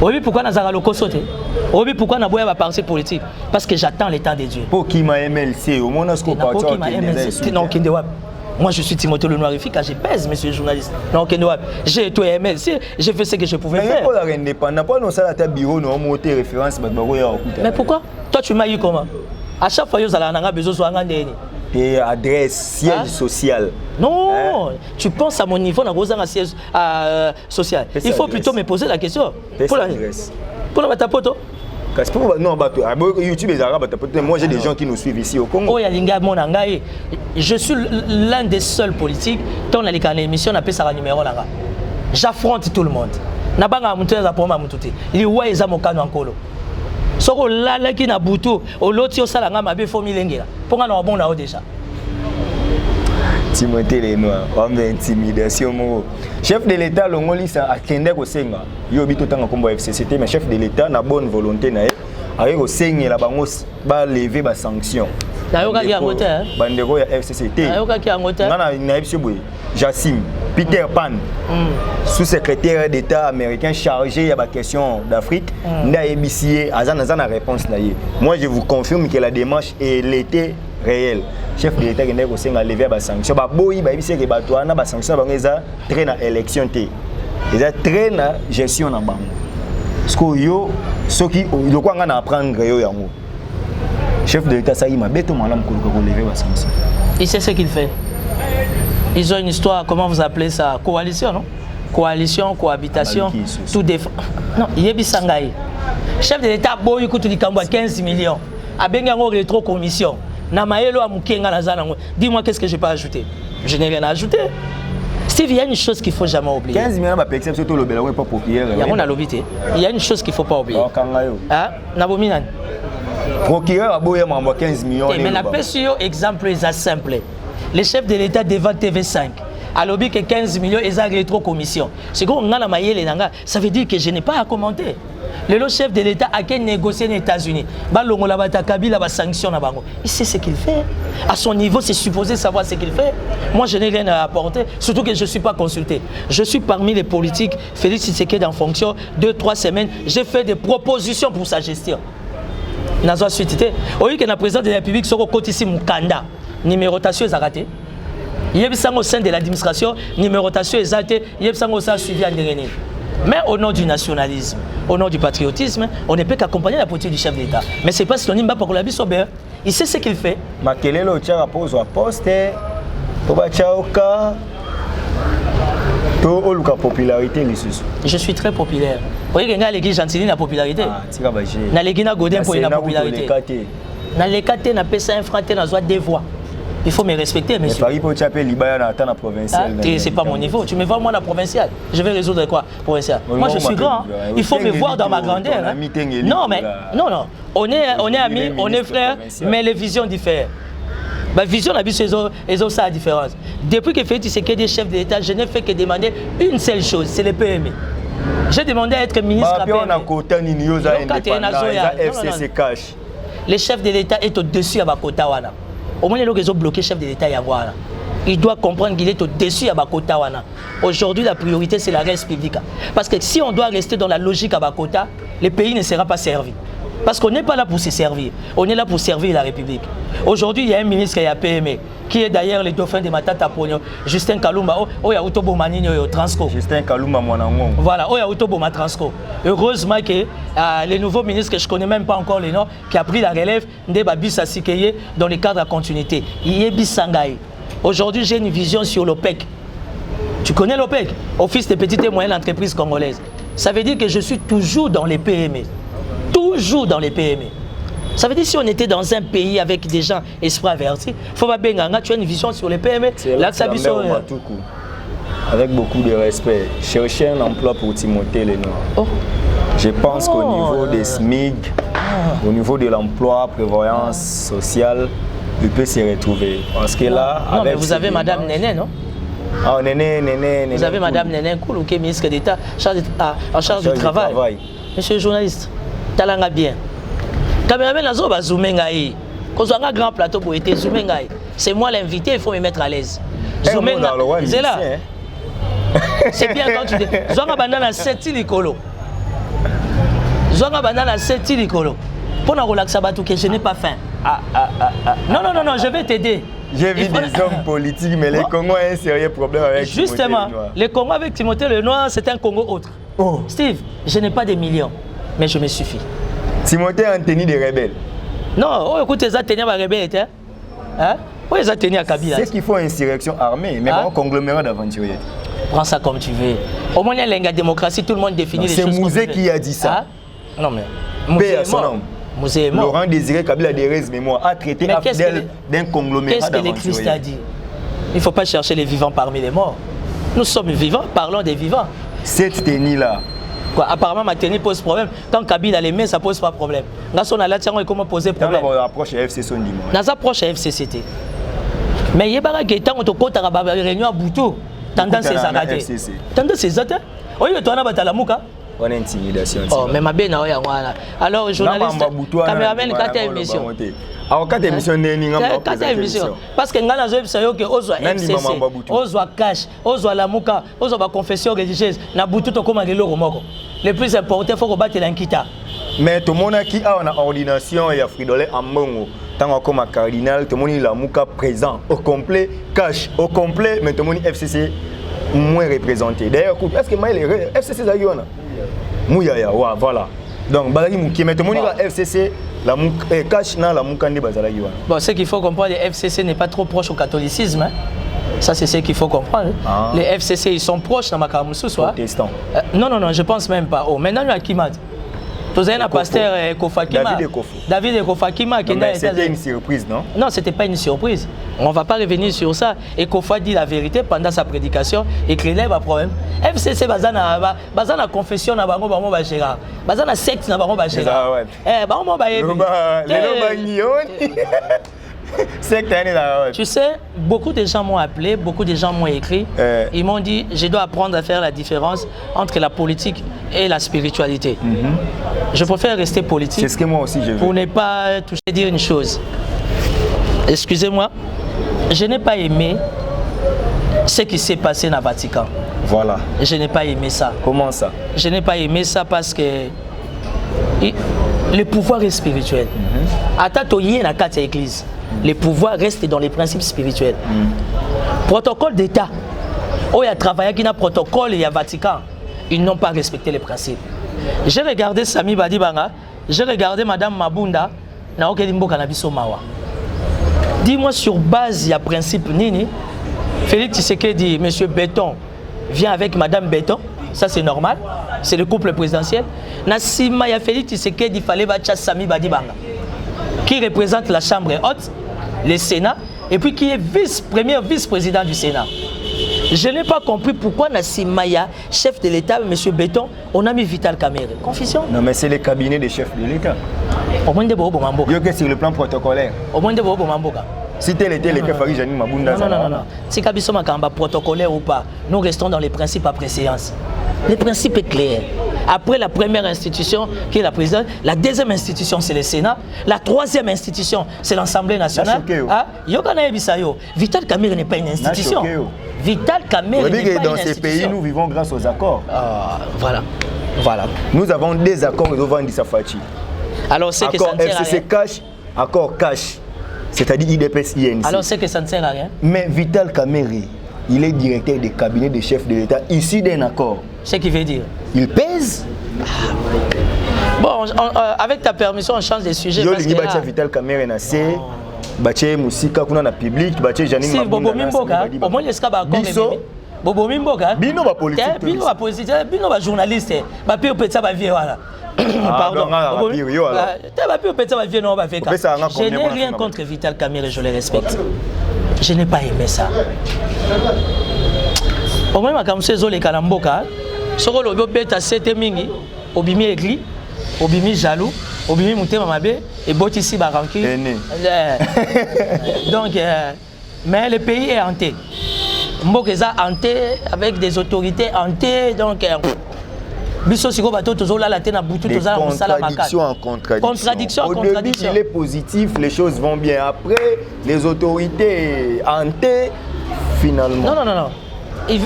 Oui, pourquoi Nazara Loko sauté? Oui, pourquoi Naboya va parler politique? Parce que j'attends l'état de Dieu. Pour qui m'a MLC, au moins ce qu'on parle. Non, Kindewab. Moi, je suis Timothée le Noir, je pèse, monsieur le journaliste. Non, Kindewab. J'ai été MLC, j'ai fait ce que je pouvais faire. Mais pourquoi la indépendance? Pas non ça à ta bureau, non, monter référence, mais pourquoi? Toi, tu m'as eu comment? À chaque fois, vous avez besoin de soi. Et adresse, siège social. Non, tu penses à mon niveau, on a un siège social. Il faut plutôt me poser la question. Pour la tapoto. Non, YouTube et Arabes, moi j'ai des gens qui nous suivent ici au Congo. Je suis l'un des seuls politiques dont la émission n'a pas sa numéro là. J'affronte tout le monde. Nabanga muteza poma mututi. Il wa eza mokano ankolo. Soko lala ki na butu, oloti osala nga mabe fomi lengela. Ponga na bon na o déjà. Timothée le Noir, homme d'intimidation. Chef de l'État, l'Ongoli, ça a kende ko senga. Yo bito tanga kombo FCCT, mais chef de l'État na bonne volonté na avec ko senga la bangos ba lever ba sanction. Nayoka ki angote hein. Bandeko ya FCCT. Nayoka ki angote. Ngana na ebisio boy. Jassim Peter Pan, sous-secrétaire d'État américain chargé de la question d'Afrique, n'a ébissé à réponse. Moi, je vous confirme que la démarche était réelle. Chef de l'État qui a levé la sanction. Il y a des sanctions qui ont très dans l'élection. Ils ont très dans la gestion. Parce que ceux qui ont apprendre, chef de l'État, il m'a bêté pour lever la sanction. Il sait ce qu'il fait. Ils ont une histoire, comment vous appelez ça? Coalition, non? Coalition, cohabitation, tout défend. Non, Yebi Sangaï. Chef de l'État, il coûte 15 millions. A Bengango rétro-commission. Dis-moi qu'est-ce que je peux ajouter? Je n'ai rien à ajouter. Steve, il y a une chose qu'il ne faut jamais oublier. 15 millions, c'est surtout le Bélaoué, pas pour Pierre. Il y a une chose qu'il ne faut pas oublier. Ah, Nabominan. Procureur a beau 15 millions. Mais la PSU, exemple, est simple. Le chef de l'État devant TV5 a lobby que 15 millions et ça rétro-commission. Ça veut dire que je n'ai pas à commenter. Le chef de l'État a qu'à négocier les États-Unis. Il sait ce qu'il fait. À son niveau, c'est supposé savoir ce qu'il fait. Moi, je n'ai rien à apporter, surtout que je ne suis pas consulté. Je suis parmi les politiques. Félix Tshisekedi en fonction, 2-3 semaines, j'ai fait des propositions pour sa gestion. Nazo suite. Au lieu que le président de la République soit côté ici Mukanda. Numérotation est arrêtée. Il y a au sein de l'administration, numérotation est arrêtée. Il y a suivi en dernier. Mais au nom du nationalisme, au nom du patriotisme, on ne peut qu'accompagner la politique du chef d'État. Mais c'est parce qu'on n'a pas pour la vie sobre. Il sait ce qu'il fait. Makelelo tira pose à poste. Toba Tchaoka. To oluka popularité les sous. Je suis très populaire. Vous voyez que l'église Gentili la popularité. Na l'église Godin pour la popularité. Na l'écate na pesa un fraté na joie des voix. Il faut me respecter, monsieur. Paris pour taper Libaya na la provinciale. C'est pas mon niveau. Tu me vois moi la provinciale. Je vais résoudre quoi provincial? Moi je suis grand. Il faut me voir dans ma grandeur. Non mais non. On est amis, on est frères, mais les visions diffèrent. Ma vision, ils ont ça la différence. Depuis que Félix Tshisekedi est chef de l'État, je n'ai fait que demander une seule chose, c'est le PME. J'ai demandé à être ministre à PME. Le chef de l'État est au-dessus de Bakota Wana. Au moins, ils ont bloqué le chef de l'État Yawana. Il doit comprendre qu'il est au-dessus de Bakota Wana. Aujourd'hui, la priorité, c'est la res publique. Parce que si on doit rester dans la logique à Bakota, le pays ne sera pas servi. Parce qu'on n'est pas là pour se servir, on est là pour servir la République. Aujourd'hui, il y a un ministre qui est à PME, qui est d'ailleurs le dauphin de Matata Pogno, Justin Kalumba, il y a Utobo Manini au Transco. Justin Kalumba, mon amour. Voilà, il y a Utobo Transco. Heureusement que les nouveaux ministres, que je ne connais même pas encore les noms, qui a pris la relève, Ndebabisa Sikeye, dans le cadre de la continuité. Yebi Sangaï. Aujourd'hui, j'ai une vision sur l'OPEC. Tu connais l'OPEC? Office des petites et moyennes entreprises congolaises. Ça veut dire que je suis toujours dans les PME. Toujours dans les PME. Ça veut dire si on était dans un pays avec des gens esprits avertis, il faut pas bien tu as une vision sur les PME. Là, ça avec beaucoup de respect, chercher un emploi pour Timothée Leno. Oh. Je pense qu'au niveau des SMIG, au niveau de l'emploi, prévoyance sociale, il peut s'y retrouver. Parce que là, non, mais vous avez Madame Néné, non? Ah, Néné. Vous avez Madame Néné Koulou, qui est ministre d'État en charge du travail. Monsieur le journaliste, talanga bien. Cameraman nazo ba zoomer ngai. Quand on a un grand plateau pour être zoomer ngai. C'est moi l'invité, il faut me mettre à l'aise. Zoomer ngai. C'est là. C'est bien quand tu dis Zonga bandana 7 likolo. Zonga bandana 7 likolo. Pour na relaxer batou que je n'ai pas faim. Non, je vais t'aider. J'ai vu des hommes politiques, mais les Congos ont un sérieux problème avec justement, les Congos avec Timothée Lenoir, c'est un Congo autre. Oh. Steve, je n'ai pas des millions, mais je me suffis. Timothée a tenu des rebelles. Non, écoute, ils ont tenu des rebelles. Hein? Oui, ils ont tenu à Kabila. C'est qu'il faut une insurrection armée, mais pas un conglomérat d'aventuriers. Prends ça comme tu veux. Au moins, il y a la démocratie, tout le monde définit les choses. C'est Mouzé qui a dit ça. Non, mais. Mouzé est mort. Laurent Désiré Kabila Derez Mémoire a traité Abdel d'un conglomérat d'aventuriers. Qu'est-ce que le Christ a dit? Il ne faut pas chercher les vivants parmi les morts. Nous sommes vivants, parlons des vivants. Cette tenue-là. Quoi, apparemment, ma tenue pose problème. Tant Kabila les mains, ça pose pas problème. Dans son alliance, comment poser problème? Dans l'approche FCC, on dit. Dans l'approche FCCT. Mais il y a des gens qui ont une réunion à Boutou. Tendance c'est ça. Tendance c'est ça. Oui, mais toi, tu as la mouka. On a intimidation. Oh, mais ma belle, alors, journaliste, caméraman, quand émission. Alors, quand émission n'est pas émission. Parce que nous avons que Ozo FCC, Ozo cash, Ozo la mouka, Ozo la confession religieuse, na Boutou to comme le romoko. Le plus important, il faut qu'on batte l'enquita. Mais tout le monde qui a une ordination et a fridolé en mongo. Tant comme un cardinal, tout le monde la mouka présent au complet, cash au complet, mais tout le monde FCC moins représenté. D'ailleurs, est-ce que moi les FCC ça y en a? Mouyaya, voilà. Donc, qui met tout le monde FCC, la cash dans la mouka. Bon, ce qu'il faut comprendre, le FCC n'est pas trop proche au catholicisme. Hein? Ça, c'est ce qu'il faut comprendre. Ah. Les FCC, ils sont proches dans ma Karamoussou, soit. Protestants. Non, je pense même pas. Oh, maintenant, il y a qui m'a dit. Vous avez un pasteur Kofakima. David Kofakima. C'était une surprise, non? Non, ce n'était pas une surprise. On ne va pas revenir sur ça. Et Kofa dit la vérité pendant sa prédication et qu'il n'ait pas de problème. FCC, la confession, la secte, tu sais, beaucoup de gens m'ont appelé, beaucoup de gens m'ont écrit. Ils m'ont dit, je dois apprendre à faire la différence entre la politique et la spiritualité. Je préfère rester politique. C'est ce que moi aussi je veux. Pour ne pas toucher, dire une chose. Excusez-moi, je n'ai pas aimé ce qui s'est passé dans le Vatican. Voilà. Je n'ai pas aimé ça. Comment ça? Je n'ai pas aimé ça parce que le pouvoir est spirituel. Attends, il y a une église. Le pouvoir reste dans les principes spirituels. Protocole d'État. Oh, il y a travaillé qui n'a protocole, il y a Vatican. Ils n'ont pas respecté les principes. J'ai regardé Sami Badibanga, j'ai regardé Madame Mabunda, dis-moi sur base, il y a principe Nini. Félix Tshisekedi, Monsieur Béton, vient avec Madame Béton. Ça c'est normal, c'est le couple présidentiel. Nassima, il y a Félix Tshisekedi, il fallait battre Sami Badibanga, qui représente la Chambre haute, le Sénat, et puis qui est premier vice-président du Sénat. Je n'ai pas compris pourquoi Nassimaya, chef de l'État, M. Béton, on a mis Vital Kamerhe. Confusion? Non, mais c'est le cabinet des chefs de l'État. Au moins de Bobo Mamboka. Sur le plan protocolaire. Au moins de Bobo Mamboka. Si tel était le cas, Farid Janine Mabunda. Non. Si Kabiso Makamba protocolaire ou pas, nous restons dans les principes après séance. Le principe est clair. Après la première institution qui est la présidence, la deuxième institution c'est le Sénat, la troisième institution c'est l'Assemblée nationale. Vital Kamerhe n'est pas une institution. Vital Kamerhe n'est pas une institution. Dans ces pays, nous vivons grâce aux accords. Voilà. Nous avons des accords devant Safati. Alors c'est que ça ne sert à rien. FCC cash, accord cash, c'est-à-dire IDPS INC. Alors c'est que ça ne sert à rien. Mais Vital Kamerhe, il est directeur des cabinets des chefs de l'État issu d'un accord. Ce qui veut dire il pèse. Bon, avec ta permission, on change de sujet. Parce que là... Vital Kamerhe na se, bache musika kuna na public, bache Janine Mabunda. Si Bobo Mimboka, au moins les scabas encore. Bobo Mimboka. Bino ba politique. Bino ba politique, bino ba journaliste. Ba pire peut ça ba vie voilà. Pardon. Je n'ai rien contre Vital Kamerhe, je le respecte. Je n'ai pas aimé ça. Au moins ma kamse zo le kalamboka. Soko lobo beta sete mingi, obimi egli, obimi jaloux, obimi mutema mabe et botisi ba ranki. Donc mais le pays est hanté. Mbokeza hanté avec des autorités hantées donc biso siko bato tozola la tena butu tozala musala makati. Contradiction. Au début, il est positif, les choses vont bien. Après, les autorités hantées, finalement. Non. Il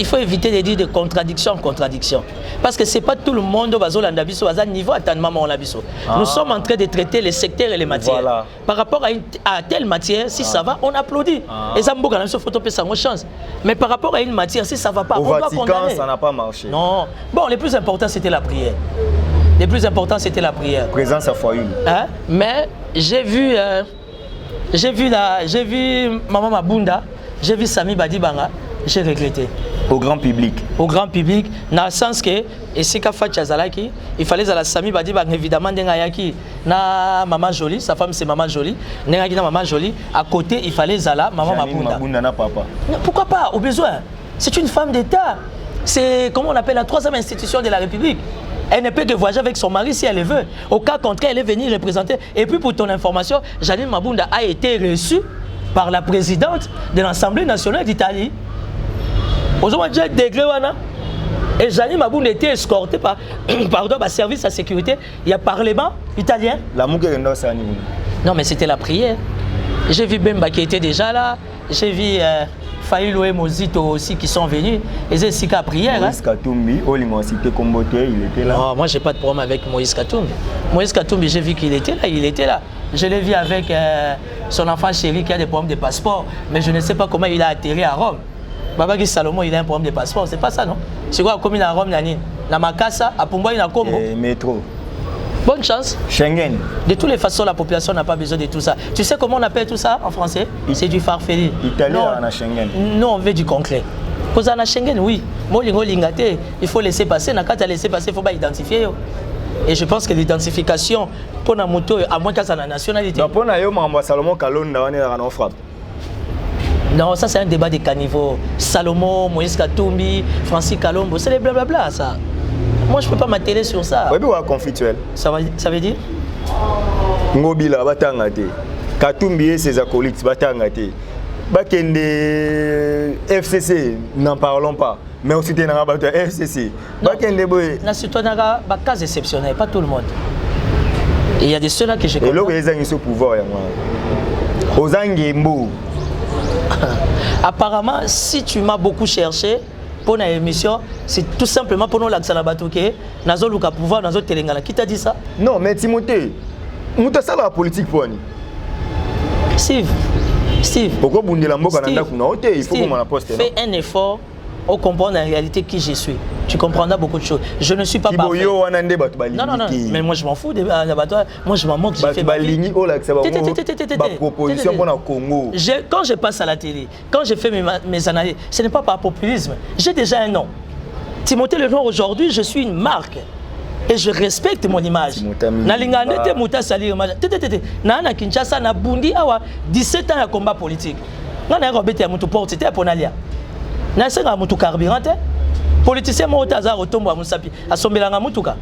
faut éviter de dire de contradiction en contradiction. Parce que ce n'est pas tout le monde qui est au niveau Nous sommes en train de traiter les secteurs et les matières. Voilà. Par rapport à telle matière, si ça va, on applaudit. Et ça me chance. Mais par rapport à une matière, si ça ne va pas, on doit condamner. Ça n'a pas marché. Non. Bon, le plus important, c'était la prière. Le plus important, c'était la prière. Présence à foyer. Mais j'ai vu Maman Mabunda, j'ai vu Sami Badibanga. J'ai regretté. Au grand public. Au grand public, dans le sens que, et si il fallait à la Sami Badibanga, évidemment, na Maman Jolie, sa femme c'est Maman Jolie, Maman Jolie, à côté, il fallait Zala, Maman Mabunda. Papa. Pourquoi pas, au besoin. C'est une femme d'État. C'est, comment on appelle, la troisième institution de la République. Elle ne peut que voyager avec son mari si elle le veut. Au cas contraire, elle est venue représenter. Et puis pour ton information, Janine Mabunda a été reçue par la présidente de l'Assemblée nationale d'Italie. Aujourd'hui, j'ai degré et Janine Mabunda était escortée par service de sécurité. Il y a Parlement italien. Non, mais c'était la prière. J'ai vu Bemba qui était déjà là. J'ai vu Faïlo et Mozito aussi qui sont venus. Et c'est Sika prière. Moïse Katumbi, il était là. Non, moi j'ai pas de problème avec Moïse Katumbi. Moïse Katumbi, j'ai vu qu'il était là. Je l'ai vu avec son enfant chéri qui a des problèmes de passeport. Mais je ne sais pas comment il a atterri à Rome. Babaki Salomon, il a un problème de passeport. C'est pas ça, non? C'est quoi comme il est à Rome, na Makassa, à Pumba, il a Combo. Métro. Bonne chance. Schengen. De toutes les façons, la population n'a pas besoin de tout ça. Tu sais comment on appelle tout ça en français? C'est du farfelu. Italien, on a Schengen. Non, on veut du concret. Quand on a Schengen, oui. Il faut laisser passer. Quand tu as laissé passer, il faut pas identifier. Et je pense que l'identification, pour la moto, à moins qu'elle ait la nationalité. Pour la Salomon Kalonda, on est en frappe. Non, ça c'est un débat de caniveau. Salomon, Moïse Katumbi, Francis Kalombo, c'est les blablabla ça. Moi je peux pas m'atteler sur ça. Oui, mais conflictuel. Ça veut dire Ngobila batangate. Katumbi et ses acolytes batangate. Bakende FCC, n'en parlons pas. Mais aussi t'es dans la FCC. Bakende boy. Na citoyennerie, bah cas exceptionnel, pas tout le monde. Et il y a des ceux-là que je connais. Et là ils ont ce pouvoir aux Angembo. Apparemment, si tu m'as beaucoup cherché pour l'émission, c'est tout simplement pour nous l'accès à la batouké, nazo luka pouvoir, nazo telengala. Qui t'a dit ça? Non, mais Timothée, nous t'as ça la politique pour nous. Steve. Pourquoi vous n'êtes pas il faut qu'on la poste. Fais un effort pour comprendre en réalité qui je suis. Tu comprendras beaucoup de choses. Je ne suis pas parfait. Non, mais moi je m'en fous. Moi je m'en moque. J'ai fait ma vie. Quand je passe à la télé, quand je fais mes analyses, ce n'est pas par populisme. J'ai déjà un nom. Timothée Lenoir, aujourd'hui, je suis une marque. Et je respecte mon image. Nalingane Mouta Sali. Nana Kinshasa, na Bundi, 17 ans de combat politique. Nana Robert Yamutu porte, c'était pour Nalia. Nana Yamutu carburant. Politicien Moutazar Otombo Moussapi, à Sombelanga Moutuka.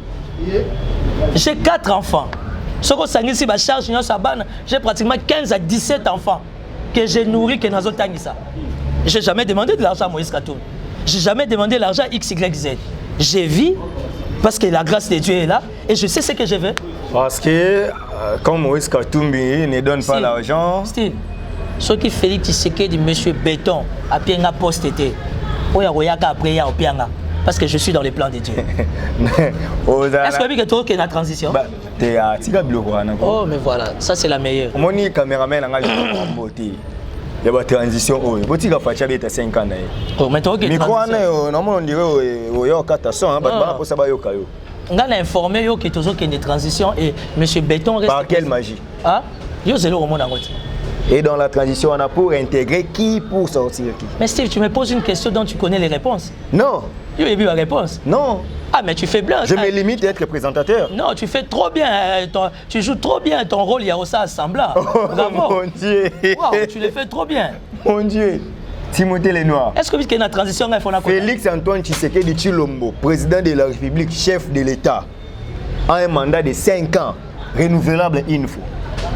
J'ai 4 enfants. Ce que ça charge, j'ai pratiquement 15 à 17 enfants. que j'ai nourri que Nazo Tangisa. J'ai jamais demandé de l'argent à Moïse Katumbi. J'ai jamais demandé l'argent à XYZ. Je vis parce que la grâce de Dieu est là et je sais ce que je veux. Parce que quand Moïse Katumbi ne donne pas l'argent. Style. Ce qui Félix Tshisekedi, monsieur Béton, a bien un poste été. Après, parce que je suis dans les plans de Dieu. Est-ce que tu as une transition? Oh, mais voilà, ça c'est la meilleure. Mon caméraman a une beauté. Il y a une transition. Il y a 5 ans. Oh, mais tu as une transition. On dirait on a informé que tu as une transition et monsieur Béton reste. Par quelle magie? Ah, et dans la transition, on a pour intégrer qui pour sortir qui? Mais Steve, tu me poses une question dont tu connais les réponses. Non. Tu as vu la réponse? Non. Ah, mais tu fais blanc. Je me limite à être présentateur. Non, tu fais trop bien. Tu joues trop bien ton rôle, il y a aussi assemblant. Bravo. Mon Dieu. Wow, tu le fais trop bien. Mon Dieu. Timothée Lenoir. Est-ce que vous avez une transition? Félix Antoine Tshisekedi Tshilombo, président de la République, chef de l'État, a un mandat de 5 ans, renouvelable une fois.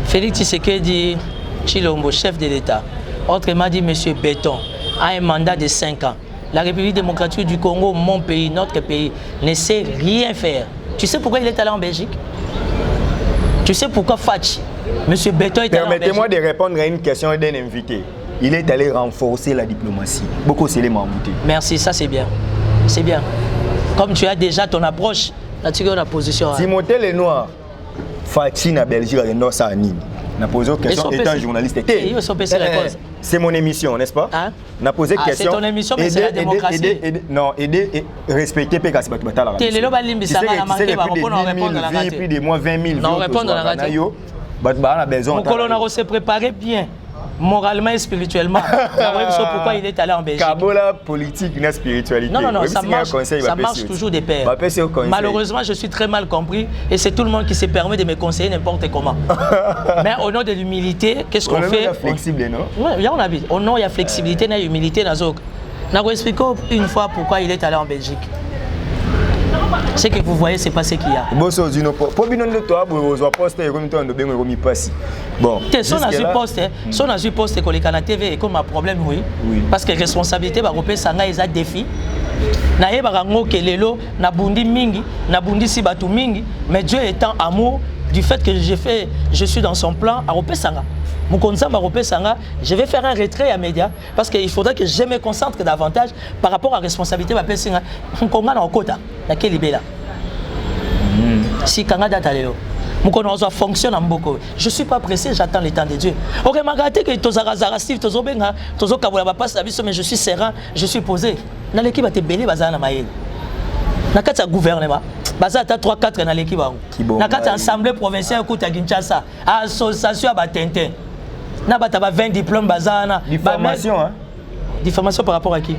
Félix Tshisekedi Tshilombo, chef de l'État, autrement dit M. Béton, a un mandat de 5 ans. La République démocratique du Congo, mon pays, notre pays, ne sait rien faire. Tu sais pourquoi il est allé en Belgique? Tu sais pourquoi Fachi, M. Béton est allé en Belgique? Permettez-moi de répondre à une question d'un invité. Il est allé renforcer la diplomatie. Beaucoup c'est les Mamouté. Merci, ça c'est bien. C'est bien. Comme tu as déjà ton approche, là tu as la position. Timothée Lenoir, Fachi na Belgique, non ça anime. Na posé une question étant journaliste. C'est mon émission, n'est-ce pas? Hein? Na posé question. C'est ton émission, mais c'est la démocratie. Non, aider et respecter Pékas Batala. Tu sais que plus de moins 20 000 non, répondre à la radio. Mon colonel s'est préparé bien. Moralement et spirituellement. Pourquoi il est allé en Belgique? Kabola politique, na spiritualité. Non, ça marche toujours des pairs. Malheureusement, je suis très mal compris et c'est tout le monde qui se permet de me conseiller n'importe comment. Mais au nom de l'humilité, qu'est-ce qu'on fait? On est flexible, non? Oui, on a vu. Au nom de la flexibilité et de l'humilité, on va expliquer une fois pourquoi il est allé en Belgique. Ce que vous voyez, c'est pas ce qu'il y a. Bon, son a su poste que les Canadiens TV comme un problème, oui. Parce que responsabilité, ça a des défis. Na yebarango kelelo na bundi mingi na bundi si batu mingi, mais Dieu étant amour du fait que je suis dans son plan à Ropesanga. Je vais faire un retrait à médias parce qu'il faudrait que je me concentre davantage par rapport à la responsabilité de la personne. Si Canada Taleo, fonctionne en beaucoup. Je ne suis pas pressé, j'attends le temps de Dieu. Ok, regardez que mais je suis serein, je suis posé. Dans l'équipe, tu es belé, bazana maïl. Dans le gouvernement, bazana 3-4 dans l'équipe. Dans l'Assemblée provinciale, à Kinshasa, association à Tintin. Na bataba 20 diplômes bazana. Diffamation, hein? Diffamation par rapport à qui?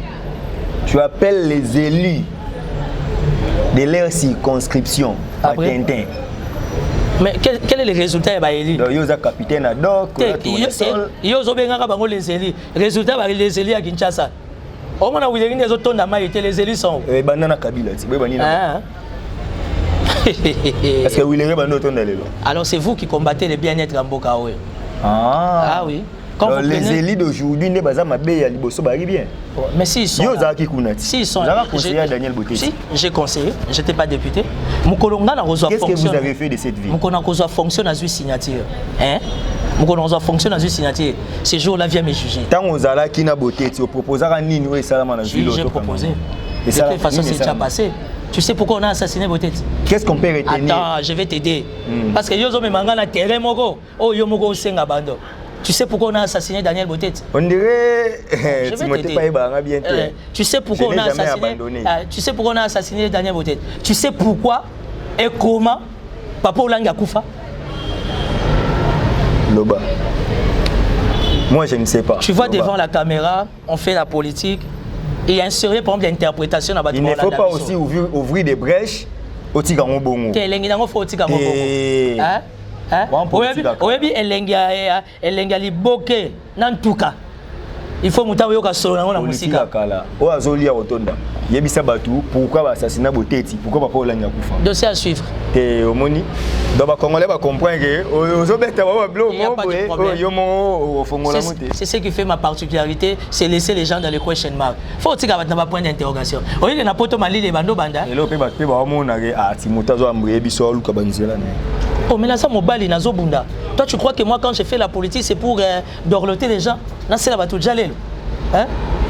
Tu appelles les élus de leur circonscription à Tintin. Mais quel est le résultat de élus? Il y a un capitaine à Doc. Il y a les élus. Résultat les élus à Kinshasa. Au moment où les autres les élus sont. Banana Kabila. Est-ce que vous voulez alors c'est vous qui combattez le bien-être en Bokaoé. Ah oui. Quand les élus d'aujourd'hui ne sont pas bien. Mais s'ils sont là, s'ils sont là, j'ai conseillé, je n'étais pas député. Qu'est-ce que vous avez fait de cette vie? Mon fonction dans une signature. Mon fonction dans une signature. Ce jour-là vient me juger. Tant aux ala qui n'a beauté, tu proposes à Nini ou Salama dans ville. J'ai proposé. De quelle façon c'est déjà passé? Tu sais pourquoi on a assassiné Botet? Qu'est-ce qu'on peut retenir? Attends, je vais t'aider. Parce que Yozo me manga na terrain moko. Oh Yomogo Senga Bando. Tu sais pourquoi on a assassiné Daniel Botet? On dirait Timothée Païba bien. Tu sais pourquoi on a assassiné? Tu sais pourquoi on a assassiné Daniel Botet? Tu sais pourquoi et comment Papa Olanga Koufa? Loba. Moi je ne sais pas. Tu vois devant la caméra, on fait la politique. Et insérer par exemple l'interprétation à il ne faut pas aussi ouvrir des brèches au Tigango Bongo. Il faut monter au solo na musique. O azoli ya otonda. Yebisa batu pourquoi assassinat Boteti? Pourquoi papa Olanga Kufa? Dossier à suivre. Te omoni Donc les Congolais comprennent que c'est ce qui fait ma particularité, c'est laisser les gens dans les question marks. Faut aussi avoir un point d'interrogation. Au lieu de na poto mali les bando banda. Oh mais là ça mobile nazo bunda. Toi tu crois que moi quand j'ai fait la politique c'est pour dorloter les gens? Là c'est là ba tout jalelo. Hein?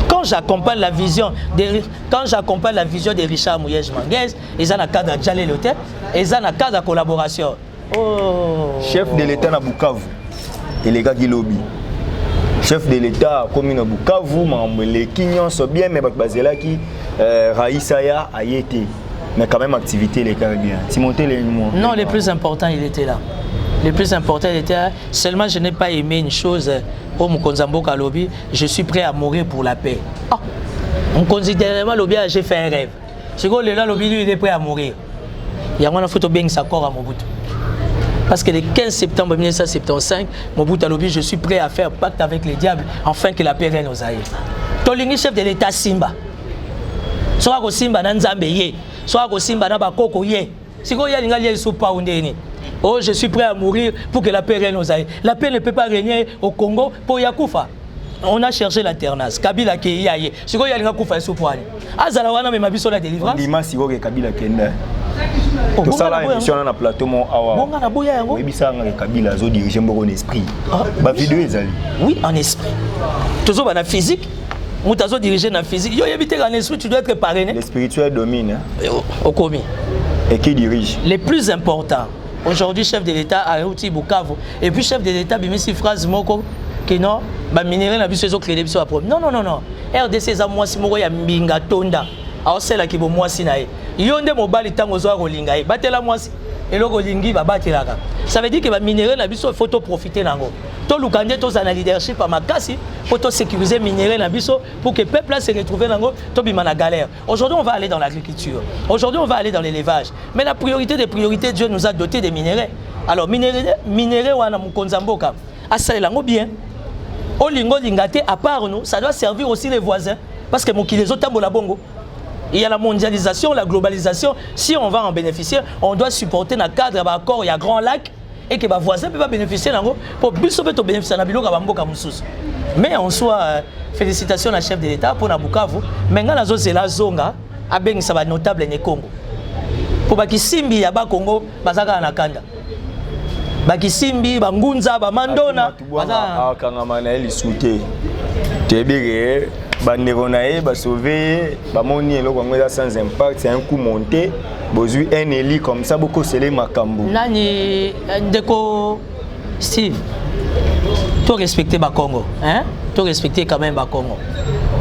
Quand j'accompagne la vision de Richard Mouyej Manguez, ils ont un cadre de Jalé Loté, ils ont un cadre de collaboration. Oh. Chef de l'État na Bukavu, et les gars qui lobby. Chef de l'État commune à Bukavu, les Kinyans sont bien, mais basé là qui Raïsaya a été, mais quand même activité les Carabiens. Timothée les non, le plus important il était là. Le plus important il était là. Seulement je n'ai pas aimé une chose. Au Mkonzamboka lobby, je suis prêt à mourir pour la paix. Ah, on considère lobby, j'ai fait un rêve. C'est que le lobby lui il est prêt à mourir. Il y a une photo bien s'accord à Mobutu. Parce que le 15 septembre 1975, Mobutu lobby, je suis prêt à faire pacte avec les diables afin que la paix règne aux Aïe. Tolingi chef de l'État Simba. Soit ko Simba na Nzambe ye, soit ko Simba na bakoko ye. Si ko ya linga lié sous pa undeni. Oh, je suis prêt à mourir pour que la paix règne aux Aïe. La paix ne peut pas régner au Congo pour Yakoufa. On a cherché l'alternance. Kabila qui y a yé. Si ko ya linga koufa sous poani. Azalawana me mabiso la délivrance. Lima si ko Kabila kenda. Tout ça là émission na plateau mon awa. Bonga na boya yango. Oui bisa nga Kabila zo diriger mboko en esprit. Ba vidéo ezali. Oui, en esprit. Toujours ba na physique. Moutazo diriger na physique. Yo yebite en esprit, tu dois être parrainé. Le spirituel domine. Au commis. Et qui dirige? Les plus importants. Aujourd'hui, chef de l'État a outil Bukavu. Et puis, chef de l'État, il met phrase moko que non, bah minérer la biso crédit biso après. Non. RDC za moi si moko ya mbinga tonda. Alors c'est là qui bo moi si nae. Yonde mobali tango zo rolinga e. Batela moi si eloko lingi ba batelaka. Ça veut dire que ba minérer la biso faut profiter nango. To lukande to za na leadership pa makasi pour to sécuriser minérer la biso pour que peuple se retrouve nango to bima na galère. Aujourd'hui, on va aller dans l'agriculture. Aujourd'hui, on va aller dans l'élevage. Mais la priorité des priorités, Dieu nous a doté des minéraux. Alors minéraux wana mukonzamboka. Asalango bien. Olingo lingate à part nous, ça doit servir aussi les voisins parce que mokili zotambola bongo. Il y a la mondialisation, la globalisation. Si on va en bénéficier, on doit supporter dans le cadre d'accord, il y a Grand Lac et que les voisins ne peuvent pas bénéficier pour bénéficier de la mboka mususu. Mais en soi, félicitations à la chef de l'État pour Bukavu. Maintenant, la zone la zonga, avec ça va notable ne Congo. Pour Bakisimbi, il y a Congo, Bazaka Anakanda. Bakisimbi, Bangunza, Bamandona. Kangamana il souté. Tebere, Banderonae, Basové, Bamoni et l'Ogonga sans impact, c'est un coup monté. Bozu un éli comme ça, beaucoup c'est les Makambo. Nani, Ndeko, Steve, tu respectes Bakongo, hein? Tu respectes quand même Bakongo.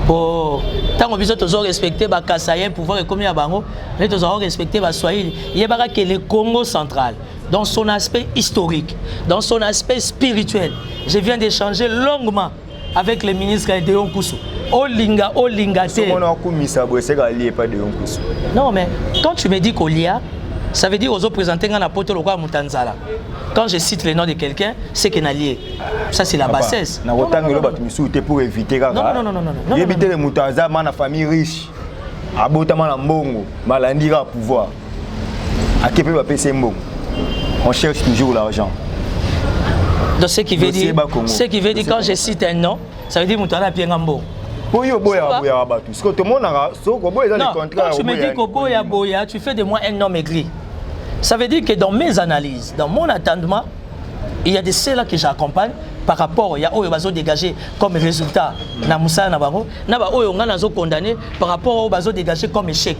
Pour tant qu'on besoin de respecter Bakasayen, pouvoir et comme il y a Bango, mais tu dois respecter Baswahili. Il y a que le Congo central, dans son aspect historique, dans son aspect spirituel. Je viens d'échanger longuement avec le ministre de Yonkusu. Olinga te. Non mais quand tu me dis qu'Olia, ça veut dire aux autres présenter un apôtre au Mutanzala. Quand je cite le nom de quelqu'un, c'est qu'il est lié. Ça c'est la bassesse. Non. Pour éviter non. Éviter les Mutanzala, ma famille riche. Abotama na mbongo, malandira pouvoir. À qui peut passer mbongo? On cherche toujours l'argent. Donc ce qui veut dire quand je cite un nom, ça veut dire Mutanzala bien mbongo. Non, quand tu me dis que boya, tu fais de moi un homme aigri. Ça veut dire que dans mes analyses, dans mon attendement, il y a de ceux-là que j'accompagne par rapport à eux qui dégagé comme résultat. Condamné par rapport aux qui dégagé comme échec.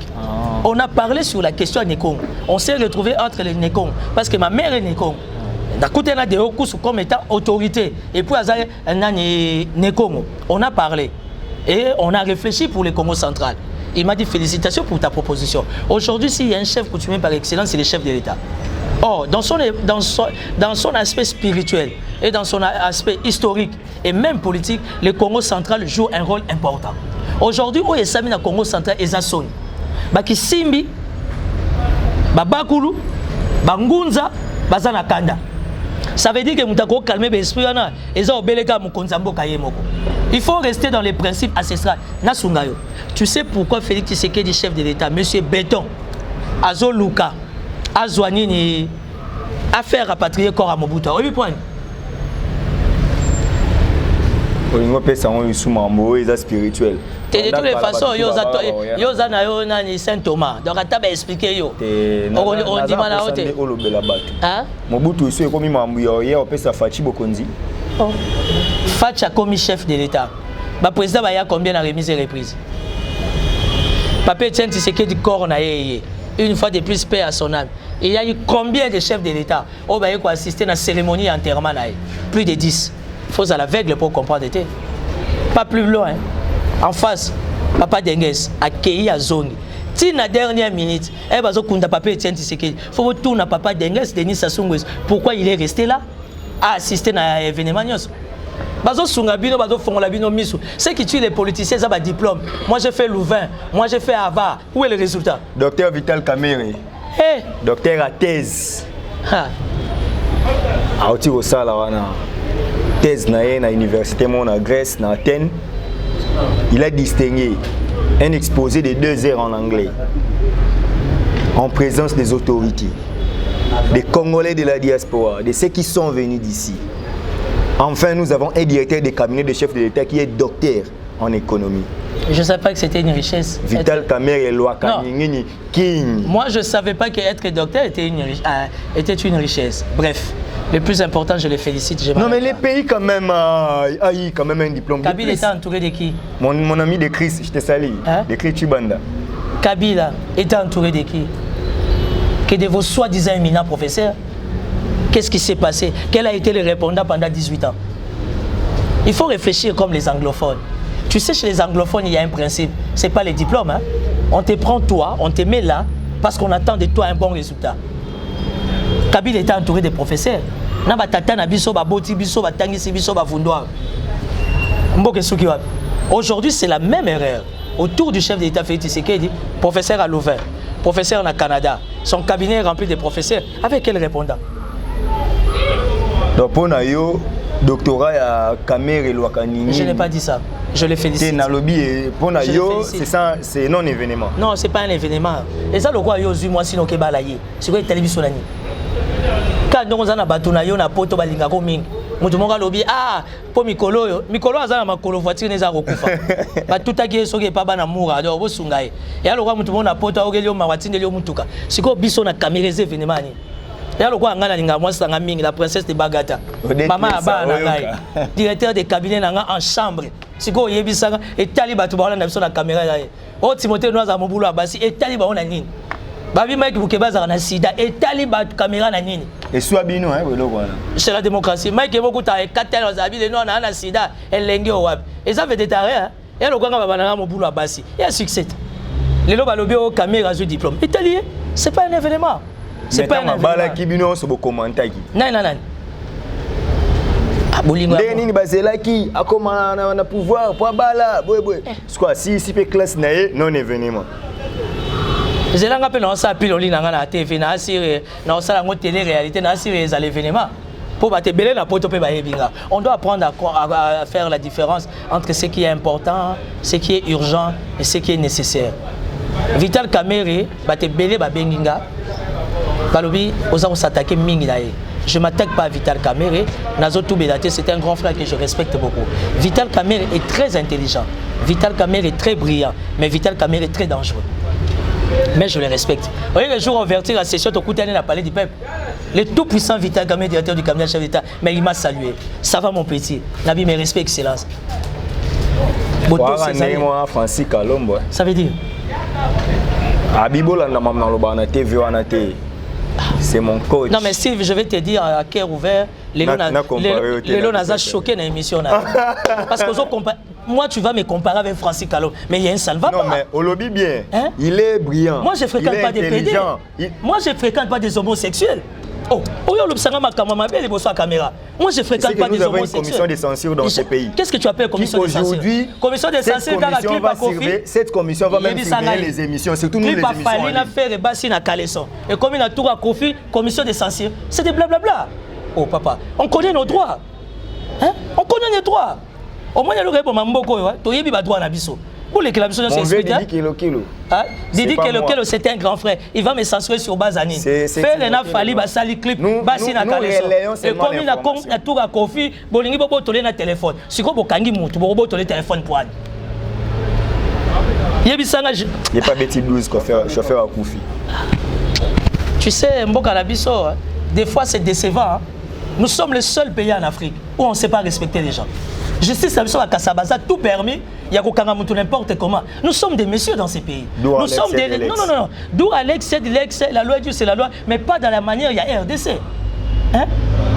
On a parlé sur la question Nekong. On s'est retrouvé entre les Nekong parce que ma mère est Nekong. D'un côté, on a des hauts comme étant autorité. Et puis, on a Nekong. On a parlé. Et on a réfléchi pour le Congo central. Il m'a dit félicitations pour ta proposition. Aujourd'hui, s'il y a un chef coutumier par excellence, c'est le chef de l'État. Or, dans son aspect spirituel et dans son aspect historique et même politique, le Congo central joue un rôle important. Aujourd'hui, où est le Congo central et Zasson, Bakisimbi, Babakulu, Bangunza, Bazanakanda. Ça veut dire que nous avons calmé l'esprit et il faut rester dans les principes ancestraux. Tu sais pourquoi Félix Tshisekedi, chef de l'État, monsieur Béton, Azo Luka, Azouanini, à faire rapatrier corps à Mobutu. Oui, point. Olingo pesa on sous mambo et spirituel. De toutes les façons, yo za na yo nani Saint Thomas. Donc ata ba expliquer yo. On dit mana ote. Hein? Mobutu iso ekomi mambo yo pesa Fachi Bokonzi. Fachi a commis chef de l'État. Ba président ba ya combien na remise et reprise? Papa Etienne Tshisekedi corps na yé. Une fois de plus paix à son âme. Il y a eu combien de chefs de l'État au ba ko assister na cérémonie enterrement na yé? Plus de 10. Il faut à l'aveugle pour comprendre. Pas plus loin. En face, Papa Dengues accueilli à Zongi. Si la dernière minute, il faut retourner à Papa Dengues, Denis Sassou Nguesso. Pourquoi il est resté là à assister à l'événement? Ceux qui tuent les politiciens, ça va diplôme. Moi j'ai fait Louvain, moi j'ai fait Ava. Où est le résultat? Docteur Vital Kamerhe. Hey. Docteur à thèse. Aouti au Salawana. Thèse na l'université en Grèce, en Athènes. Il a distingué un exposé de 2 heures en anglais en présence des autorités, des Congolais de la diaspora, de ceux qui sont venus d'ici. Enfin, nous avons un directeur des cabinets de chef de l'État qui est docteur en économie. Je ne savais pas que c'était une richesse. Vital Kamerhe et Loaka King. Moi, je ne savais pas qu'être docteur était une richesse. Bref. Le plus important, je les félicite. Non, mais les pays, quand même, quand même un diplôme. Kabila était entouré de qui? Mon ami de Chris, je te salue. Hein? De Chris Chibanda. Kabila était entouré de qui? Que de vos soi-disant éminents professeurs. Qu'est-ce qui s'est passé? Quel a été le répondant pendant 18 ans? Il faut réfléchir comme les anglophones. Tu sais, chez les anglophones, il y a un principe. Ce n'est pas les diplômes. Hein? On te prend toi, on te met là, parce qu'on attend de toi un bon résultat. Kabila était entouré de professeurs. Aujourd'hui, c'est la même erreur. Autour du chef de l'État, Félix Tshisekedi, professeur à Louvain, professeur au Canada. Son cabinet est rempli de professeurs. Avec quel répondant? Donc, pour nous, doctorat à Kamerhe et Loakanini. Je n'ai pas dit ça. Je les félicite. Pour nous, c'est non événement. Non, ce n'est pas un événement. Et ça, le quoi, moi, sinon, c'est quoi, télévision? Quand on a battu na poto balinga ko mingi mutu monga lobi po mikolo azana makolo voiture neza kokufa batuta ki soki pa bana mura do bosungai ya lokwa mutu mona poto okeli o mawatinde lio mutuka siko biso na caméraise événement ni ya lokwa ngana linga mwasa nga mingi la princesse de Bagata mama abana ngai directeur de cabinet nanga en chambre siko yebisanga etali batu ba na biso na caméra ya o Timothée Noaza mobulu abasi etali ba ona nini babi Mike Bukebaza na sida etali ba caméra na nini. Et soit bino hein c'est la démocratie. Mike beaucoup ta 4 ans zabi de non na sida elenge o wab. Et ça fait des tarés hein. Et le gwanga baba na mobulu abasi. Il y a succès. Les loba lobi o caméra zo diplôme. Italien, c'est pas un événement. C'est pas un événement. Bala ki bino so bo commenter ki. Non. Ah bolingo. Nini bazela ki akoma na pouvoir pour bala boy. Quoi si pe classe na non événement. Je n'ai pas ça pile na TV na assuré na osala ngo télé réalité na assuré les événements pour battre belé na poto pe ba yebinga. On doit apprendre à faire la différence entre ce qui est important, ce qui est urgent et ce qui est nécessaire. Vital Kamerhe battre belé ba benginga balobi oza s'attaquer mingi na ye. Je ne m'attaque pas à Vital Kamerhe, Nazotou Bédaté, c'est un grand frère que je respecte beaucoup. Vital Kamerhe est très intelligent, Vital Kamerhe est très brillant, mais Vital Kamerhe est très dangereux. Mais je les respecte. Vous voyez, le jour où on vertit la session, au Koutane a parlé du peuple. Le tout-puissant Vital Kamerhe, directeur du cabinet chef d'État, mais il m'a salué. Ça va mon petit. Nabi, mes respects, excellence. Francis Kalombo. Ça veut dire c'est mon coach. Non mais Steve, je vais te dire à cœur ouvert, les Lélo Naza choqué dans l'émission. Parce que moi tu vas me comparer avec Francis Kalombo, mais il y a un salva. Non mais on le dit bien, hein? Il est brillant. Moi je fréquente pas des PD. Moi je fréquente pas des homosexuels. Oh, moi je fréquente pas des homosexuels. Nous avons une commission de censure dans ce pays. Qu'est-ce que tu appelles commission de censure? Aujourd'hui, commission de censure dans la clip à Kofi. Cette commission va même surveiller les émissions, surtout nous les émissions. Et comme il a tout à Kofi, commission de censure, c'est des blablabla. Oh papa, on connaît nos droits. Hein? On connaît nos droits. Au moins il y a le répondre Mamboko, tu y a droit na biso. Pour les clubs, c'est Didi Kelo. Didi Kelo, c'est un grand frère. Il va me censurer sur base à Nîmes. Fais les nappes Fali, Basali clip, Basina Kaleso. Et comme il a tout à Kofi, Bolingi Bobo tolé na téléphone. Si vous Bokangi Moutou, Bobo tolé téléphone pour Anne. Il n'y a pas Betty Blues, chauffeur à Koufi. Tu sais, Mboka Labiso, des fois c'est décevant. Nous sommes le seul pays en Afrique où on ne sait pas respecter les gens. Justice à Kassabaza, tout permis, il y a Kokangamoutou n'importe comment. Nous sommes des messieurs dans ces pays. Nous sommes des... Non. D'où Alex, c'est l'ex, la loi Dieu, c'est la loi, mais pas dans la manière, il y a RDC. Hein?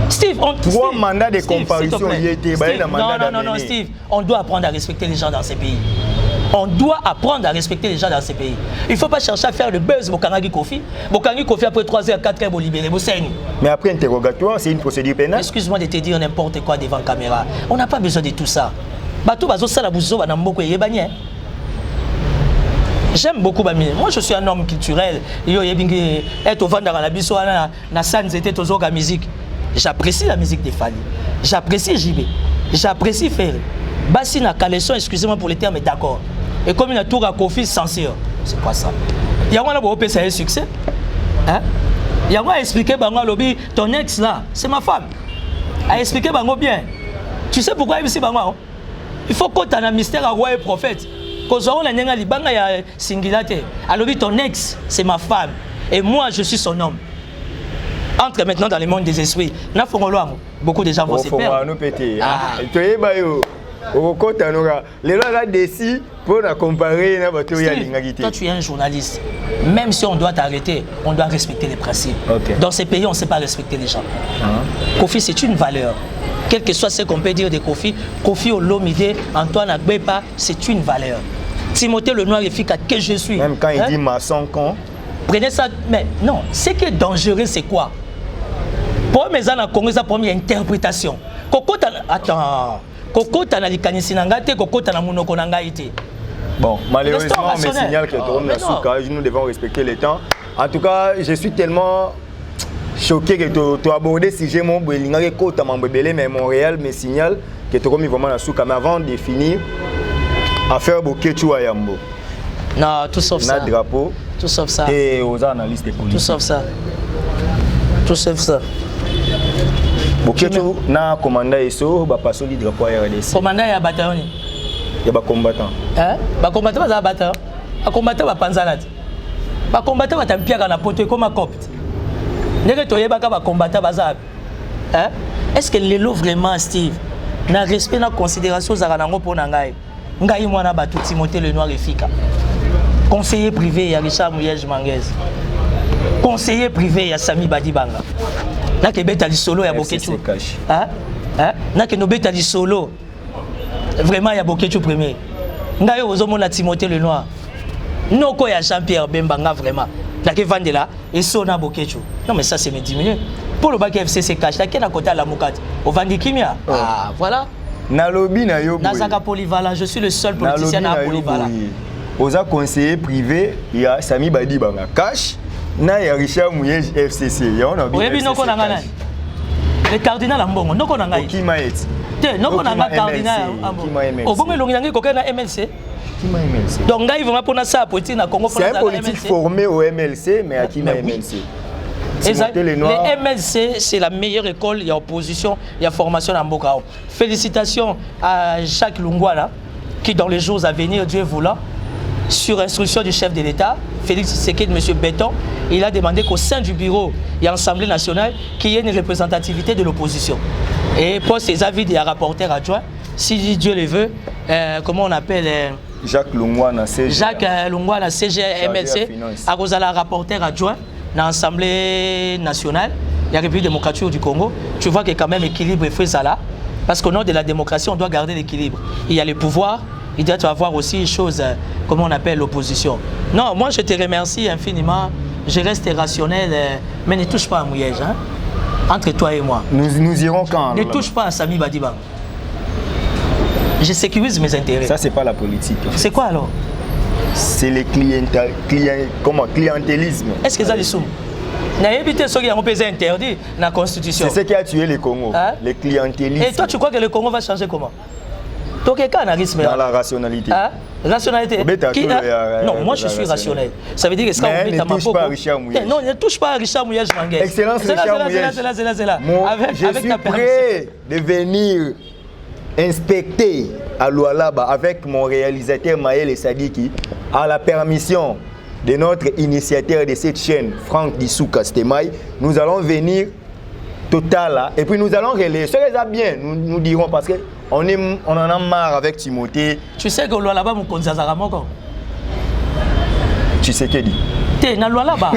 Steve, trois mandats de comparution, il y a été... Non, Steve, on doit apprendre à respecter les gens dans ces pays. On doit apprendre à respecter les gens dans ces pays. Il ne faut pas chercher à faire le buzz Bokangi Kofi. Bokangi Kofi après 3 heures, 4 heures, vous libérez. Mais après interrogatoire, c'est une procédure pénale. Excuse-moi de te dire n'importe quoi devant la caméra. On n'a pas besoin de tout ça. J'aime beaucoup Bami. Moi je suis un homme culturel. J'apprécie la musique des Fali. J'apprécie JB. J'apprécie Ferré. Bassina Kaleson, excusez-moi pour les termes, mais d'accord. Et comme il a tout à Kofi, censure. C'est quoi ça? Il y a un succès. Hein? Il y a un expliqué lobby, ton ex là, c'est ma femme. A expliqué bien. Tu sais pourquoi il est il faut qu'on ait un mystère à roi et prophète. Quand on a un singularité. Alors ton ex, c'est ma femme. Et moi, je suis son homme. Entre maintenant dans le monde des esprits. Beaucoup de gens vont se perdre. Les lois là décident pour comparer. Toi tu es un journaliste. Même si on doit t'arrêter, on doit respecter les principes. Okay. Dans ces pays, on ne sait pas respecter les gens. Kofi, c'est une valeur. Quel que soit ce qu'on peut dire de Kofi, Kofi Olomide, Antoine Agbepa, c'est une valeur. Timothée le Noir efficace que je suis. Même quand il dit maçon con. Prenez ça, mais non, ce qui est dangereux, c'est quoi? Pour mes amis, Congo, c'est la première interprétation. Attends. Bon, malheureusement, mes signaux que nous devons respecter le temps. En tout cas, je suis tellement choqué que tu as abordé si j'ai mon mais Montréal, mes signaux que tu as mis vraiment la souka. Mais avant de finir, affaire Bokechu à Yambo. Non, tout sauf ça. Notre drapeau. Tout sauf ça. Et aux analystes politiques. Tout sauf ça. Tout sauf ça. Bokechu na commandant ESO ba passo li drapeau ya RDC. Commandant ya bataillon. Ya ba combattant. Hein? Ba combattant ba bataillon. Ba combattant ba panzanat. Ba combattant ba tampia na poto comme copte. Ndenge toyeba ka ba combattant bazab. Hein? Est-ce que lelo vraiment Steve na respect na considération za nango pona ngai. Ngai mwana ba tout Timothée le Noir efika. Conseiller privé ya Richard Mouyej Manguez. Conseiller privé ya Sami Badibanga. N'a que bête à solo, il y a Bokechu. N'a que nos bêtes à solo. Vraiment, il y a Bokechu premier. N'a eu aux hommes la Timothée le Noir. Non, quoi, il y a Jean-Pierre Bembanga vraiment. N'a que Vandela et Sona Bokechu. Non, mais ça, c'est mes 10 minutes. Pour le bac FCC cash, là, qui est à côté de la Moukate? Au Vandi Kimia. Ah, voilà. Nalobi na yo. Nazaka polyvalent, je suis le seul politicien à polyvalent. Aux conseillers privés, il y a Sami Badibanga cash. Na ya Richard Mouyej FCC ya on a bien. Oui, non ko nanga le cardinal ambongo noko nanga qui maet te noko nanga cardinal ambongo o bongo longi nanga ko na MLC qui ma MLC donc ngai vraiment pour na ça politique na Congo c'est un politique formé au MLC mais à qui ma MLC les MLC c'est la meilleure école il y a opposition il y a formation en Mboka. Félicitations à Jacques Lungwala qui dans les jours à venir Dieu voulant sur instruction du chef de l'État, Félix Tshisekedi, M. Béton, il a demandé qu'au sein du bureau et l'Assemblée nationale, qu'il y ait une représentativité de l'opposition. Et pour ses avis des rapporteurs adjoints, si Dieu le veut, comment on appelle Jacques Lungwana, CGMLC, à cause de la rapporteur adjoint dans l'Assemblée nationale, la République démocratique du Congo, tu vois qu'il y a quand même équilibre et fait ça là. Parce qu'au nom de la démocratie, on doit garder l'équilibre. Il y a le pouvoir. Il doit y avoir aussi une chose, comment on appelle l'opposition. Non, moi je te remercie infiniment. Je reste rationnel, mais ne touche pas à Mouyej. Hein? Entre toi et moi. Nous irons quand? Ne touche pas à Sami Badibanga. Je sécurise mes intérêts. Ça, c'est pas la politique. C'est quoi alors? C'est le clientélisme. Est-ce que ça les somme? N'ayez ceux qui ont pesé interdit dans la Constitution. C'est ce qui a tué le Congo, hein? Le clientélisme. Et toi, tu crois que le Congo va changer comment? Dans la rationalité. Hein? Rationalité. Non, moi je suis rationnel. Ça veut dire que mais ne touche pas à Richard Mouyej. Non, ne touche pas à Richard Mouyej Manguez. Excellence Richard Mouyej. Je suis prêt de venir inspecter à Lualaba avec mon réalisateur Maël Sadiki à la permission de notre initiateur de cette chaîne, Franck Dissouka Stemai. Nous allons venir total là, et puis nous allons relayer. Ce qui est bien, nous dirons parce qu'on en a marre avec Timothée. Tu sais que Lualaba mon konzazara moko. Tu sais que dit. Na Lualaba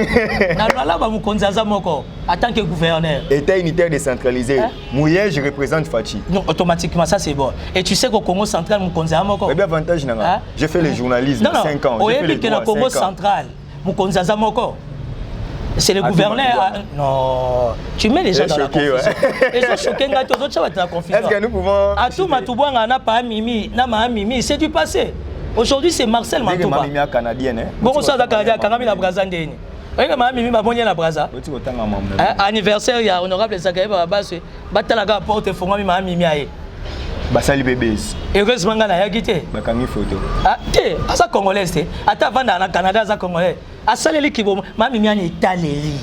mon konzaza moko en tant que gouverneur. État unitaire décentralisé. Mouyej je représente Fachi. Non, automatiquement ça c'est bon. Et tu sais qu'au Congo central mon konzaza moko. Eh bien avantage nanga. J'ai fait le journalisme 5 ans. J'ai fait le droit 5 ans. Congo central mon konzaza moko. C'est le gouverneur. Non, tu mets les gens dans la confusion. Ils sont choqués, les autres gens dans la confusion. Est-ce que nous pouvons... À tout Matouboua, n'a pas Mimi, n'a pas Mimi, c'est du passé. Aujourd'hui, c'est Marcel Matouba. Mimi canadienne. Bon, ça, c'est canadien, Kangami la Brazandéni. Oui, mais Mimi m'a bonné la Braza. Anniversaire, il y a honorable Zakaï Barabas, Batalaga porte Fongami m'a Mimi aïe. Basali bébés. Heureusement, il y a quitté. Bakangi photo. Ah, ça Congolais, c'est. Attends, avant dans le Canada, ça Congolais. Ah, ça les qui vont. Ma Mimi en Italie.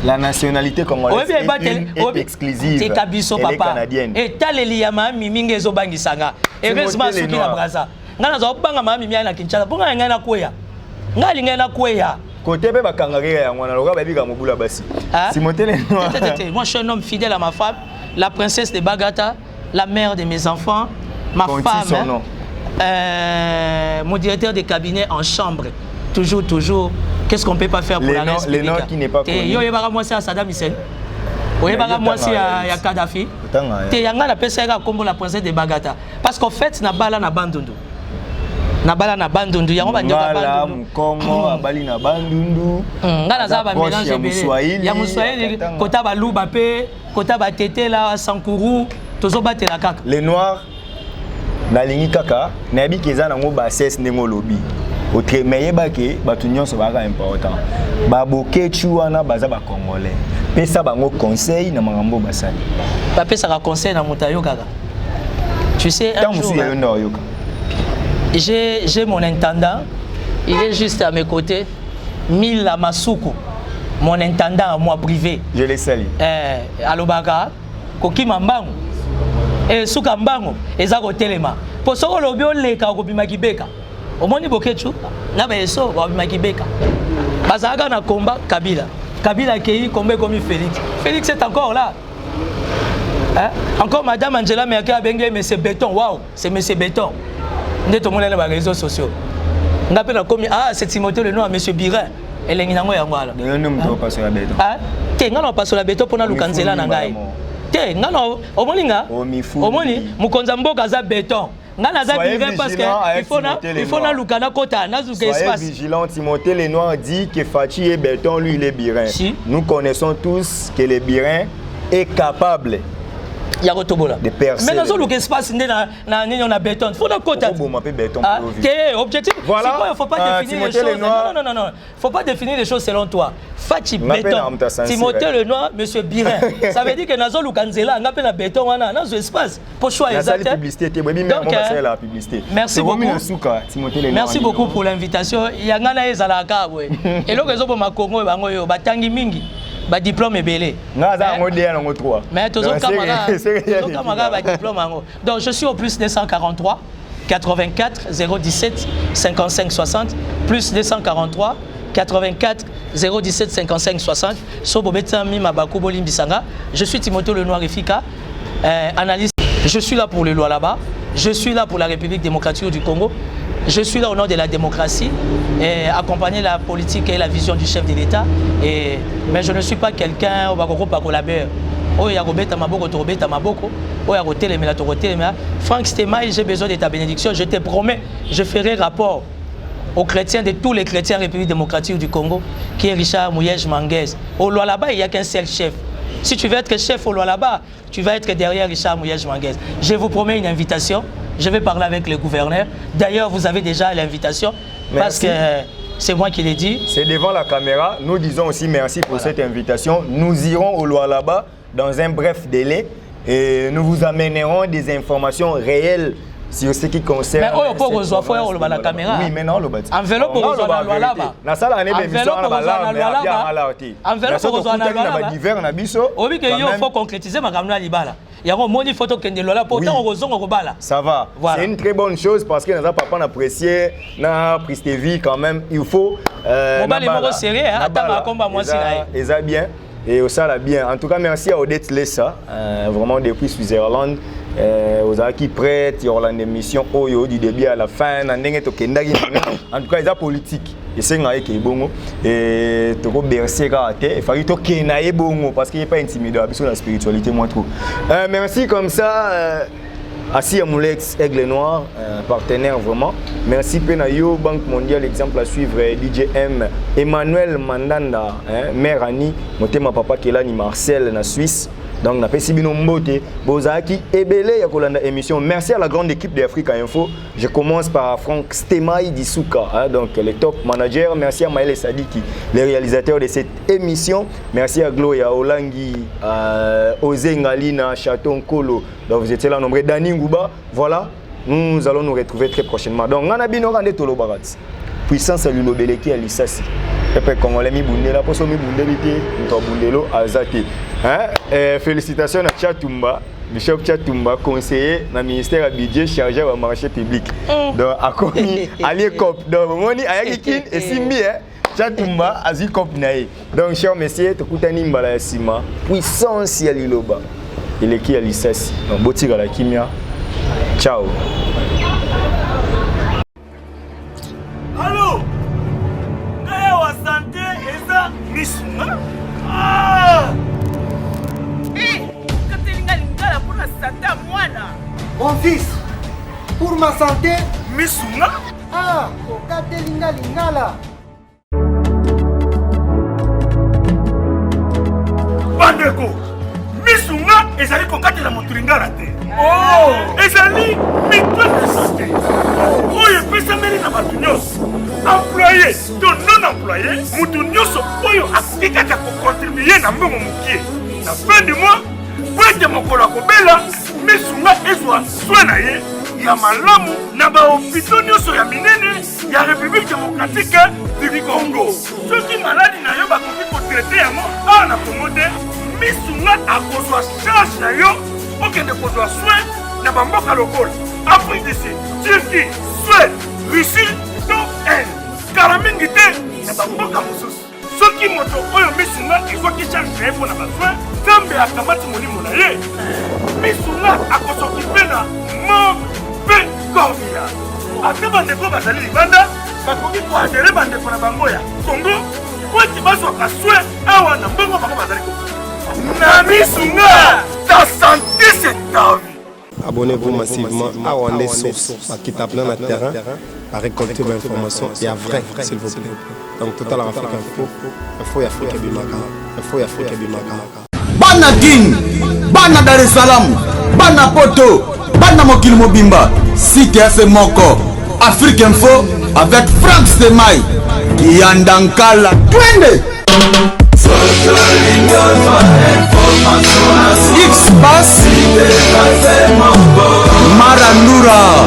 La nationalité congolaise est exclusive. C'est Kabiso papa. Et Taléli ya ma Mimi ngezo bangi sanga. Heureusement, ce qui la Braza. Ngana zo banga ma Mimi na Kinshasa. Bonga ngana koya. Ngali ngana koya. Côté be bakangare ya ngwana loka ba bika mobula basi. Timothée Lenoir. Moi je suis un homme fidèle à ma femme, la princesse de Bagata, la mère de mes enfants, ma femme, mon directeur de cabinet en chambre. Toujours. Qu'est-ce qu'on ne peut pas faire pour la République? Les noms qui n'est pas connu. Yo yebara moi c'est à Saddam Hussein. Yo yebara moi c'est à Kadhafi. Te yanga na pesa ya kombo la princesse de Bagata. Parce qu'en fait na bala na bandundu. Na bala na bandundu yango banyoka bandundu. Kongo abali na bandundu. Ngala za ba mélange belé. Ya Moussouaïli kota ba luba pe, kota ba tete la Sankuru, tozo batela kaka. Les noirs na lingi kaka, na bi keza na ngo ba ses ndenge lobi. Autre mais bake batu nyonso baka important. Ba bokechu wana baza ba congolais. Pesa bango conseil na makambo basali. Ba pesa ka conseil na mutayo kaka. Tu sais un jour. J'ai mon intendant, il est juste à mes côtés. Mila Masuku, mon intendant à moi privé. Je le salue. Alobaka, Koki Mambango. Et Souka Mbango, et Zako Telema. Pour ce que l'obio leka au Bimaki-Beka. Au moins, Bokechu, n'a pas eso, au Bimaki-Beka. Bazaga na combat Kabila. Kabila qui combat comme Félix. Félix est encore là. Encore Madame Angela Merkel a bengue, mais c'est béton. Waouh, c'est Monsieur Béton. Nous sommes dans les réseaux sociaux. Nous avons commis c'est Timothée Lenoir, Monsieur Birin. Et les gens qui ont été nous ne pas sur la béton. Nous pas sur la béton pour nous canceller. Non, au moins, nous consommons gaza béton. Soyez vigilant, Timothée Lenoir dit que Fachi est béton, lui il est Birin. Nous connaissons tous que le Birin est capable de percer. Mais dans le espace, on a béton. Il faut le côté. Objectif. Voilà. Il ne faut pas définir les choses. Non. Il ne faut pas définir les choses selon toi. Fachi béton. Timothée Lenoir, Monsieur Birin. Ça veut dire que dans le Kanzela, on appelle béton dans l'espace. Pour choix exact. Merci beaucoup. Merci beaucoup pour l'invitation. Il y a un ezalaka. Et le réseau pour ma Congo, batangi mingi. Ba diplôme est belé. Mais tous les camarades diplôme. Donc je suis au plus 243 84 017 55 60 plus 243 84 017 55 60. Je suis Timothée Lenoir Efika, analyste. Je suis là pour le Lualaba. Je suis là pour la République démocratique du Congo. Je suis là au nom de la démocratie et accompagner la politique et la vision du chef de l'État. Mais je ne suis pas quelqu'un au Bakoko Pakolabeur. Franck Stemai, j'ai besoin de ta bénédiction. Je te promets, je ferai rapport aux chrétiens, de tous les chrétiens République démocratique du Congo, qui est Richard Mouyej Manguez. Au Lualaba, il n'y a qu'un seul chef. Si tu veux être chef au Lualaba, tu vas être derrière Richard Mouyej Manguez. Je vous promets une invitation. Je vais parler avec le gouverneur. D'ailleurs, vous avez déjà l'invitation. Parce que c'est moi qui l'ai dit. C'est devant la caméra. Nous disons aussi merci pour cette invitation. Nous irons au Lualaba dans un bref délai et nous vous amènerons des informations réelles sur ce qui concerne. Mais oh, pour reçoit faut la caméra. Oui, mais non, le bâtiment. Enveloppe pour reçoit la là-bas. Na sala année d'émission na bala mais enveloppe pour reçoit la là-bas. Divers na biso. Obi que yo faut concrétiser ma caméra libala. Il y a un moni photo que de là pourtant on reçoit au bala. Ça va. C'est une très bonne chose parce que nous papa apprécié na prise de vie quand même. Il faut on va les mots sérieux hein. Attends combat moi c'est là. Et ça bien. Et au ça bien. En tout cas, merci à Odette Lessa, vraiment depuis Switzerland. Aux qui prêtent, il y aura l'émission Oyo du début à la fin. En tout cas, ils sont politiques. Et c'est un peu bon. Et tu peux bercer il faut que tu aies bon parce qu'il n'est pas intimidé sur la spiritualité. Moi, trop. Merci comme ça. Assis à Moulex, Aigle Noir, partenaire vraiment. Merci Penayo, Banque Mondiale, exemple à suivre, DJM, Emmanuel Mandanda, mère Annie, ma papa qui est là, ni Marcel, en Suisse. Donc, on a fait Sibino Mbote, Bozaki, Ebele, Yakolanda émission. Merci à la grande équipe d'Africa Info. Je commence par Franck Stemai Disuka, donc les top managers. Merci à Maël Sadiki, les réalisateurs de cette émission. Merci à Gloria Olangi, Ozé Ngalina, Chaton Kolo. Donc, vous étiez là nombreux. Dani Ngouba, voilà, nous allons nous retrouver très prochainement. Donc, on a bien regardé Tolo Barat. Puissance à l'Unobeleki à l'Issassi. Et puis, quand on l'a mis Boundé, la poisson mis Boundé, nous avons Boundélo à Zati. Félicitations à Tchatumba, Bishop Tchatumba, conseiller dans le ministère du budget chargé au marché public. Donc, à Komi, Ali Kop, donc, Moni, Ayakikin et Simbi, Tchatumba, Azi Kop Naï. Donc, cher messieurs, tu as une mbala sima, puissance à l'Iloba. Il est qui à l'Issassi. Donc, Botiga la Kimia. Ciao. Allô? Kaya wa santé eza misuma? Ah! Mon fils, pour ma santé, Misuna? ah, kokate lingala. Bandeko, Misuna ezali kokate la moturingala te. Oh, ezali mitwe de santé. Oyo epesameli na bato nyonso. Employé to non employé, mutu nyonso oyo akoki kaka kocontribue na mbongo mokie. Na fin du mois, po ete mokolo akobela, Misuna ezwa soin na ye ya malamu na bahopitau nyonso ya minene ya République démocratique du Congo. Soki maladi na yo bakoki kotraite yango awa na Congo te, Misuna akozwa charge na yo okende kozwa soin na bamboka lokola Afrique du Sud, Turquie, Suède, Russie to Inde. Kala mingi te na bamboka mosusu. Soki moto oyo Misuna ezwaki charge na ye mpo na basoin, Nzambe akamati molimo na ye. Misuna akosokipe na mauvais corps. Ate bandeko bazali libanda, bakoki koadere bandeko na bango ya Congo, po ete bazwaka soin awa na mbongo bango bazali kokoki. Na Misuna, ta santé c'est ta vie. Abonnez-vous massivement à Wandé Source, qui tape dans le terrain, à récolter vos informations et à vrai, s'il vous plaît. Donc, Total Afrique Info, Info et Afrique Bimaka. Info et Afrique Bimaka. Bana King, Bana Dar es Salaam, Bana Poto, Bana Mokil Mobimba, CTF Moko, Afrique Info avec Franck Stemai, Yandankala, Twende. X-Bass Marandura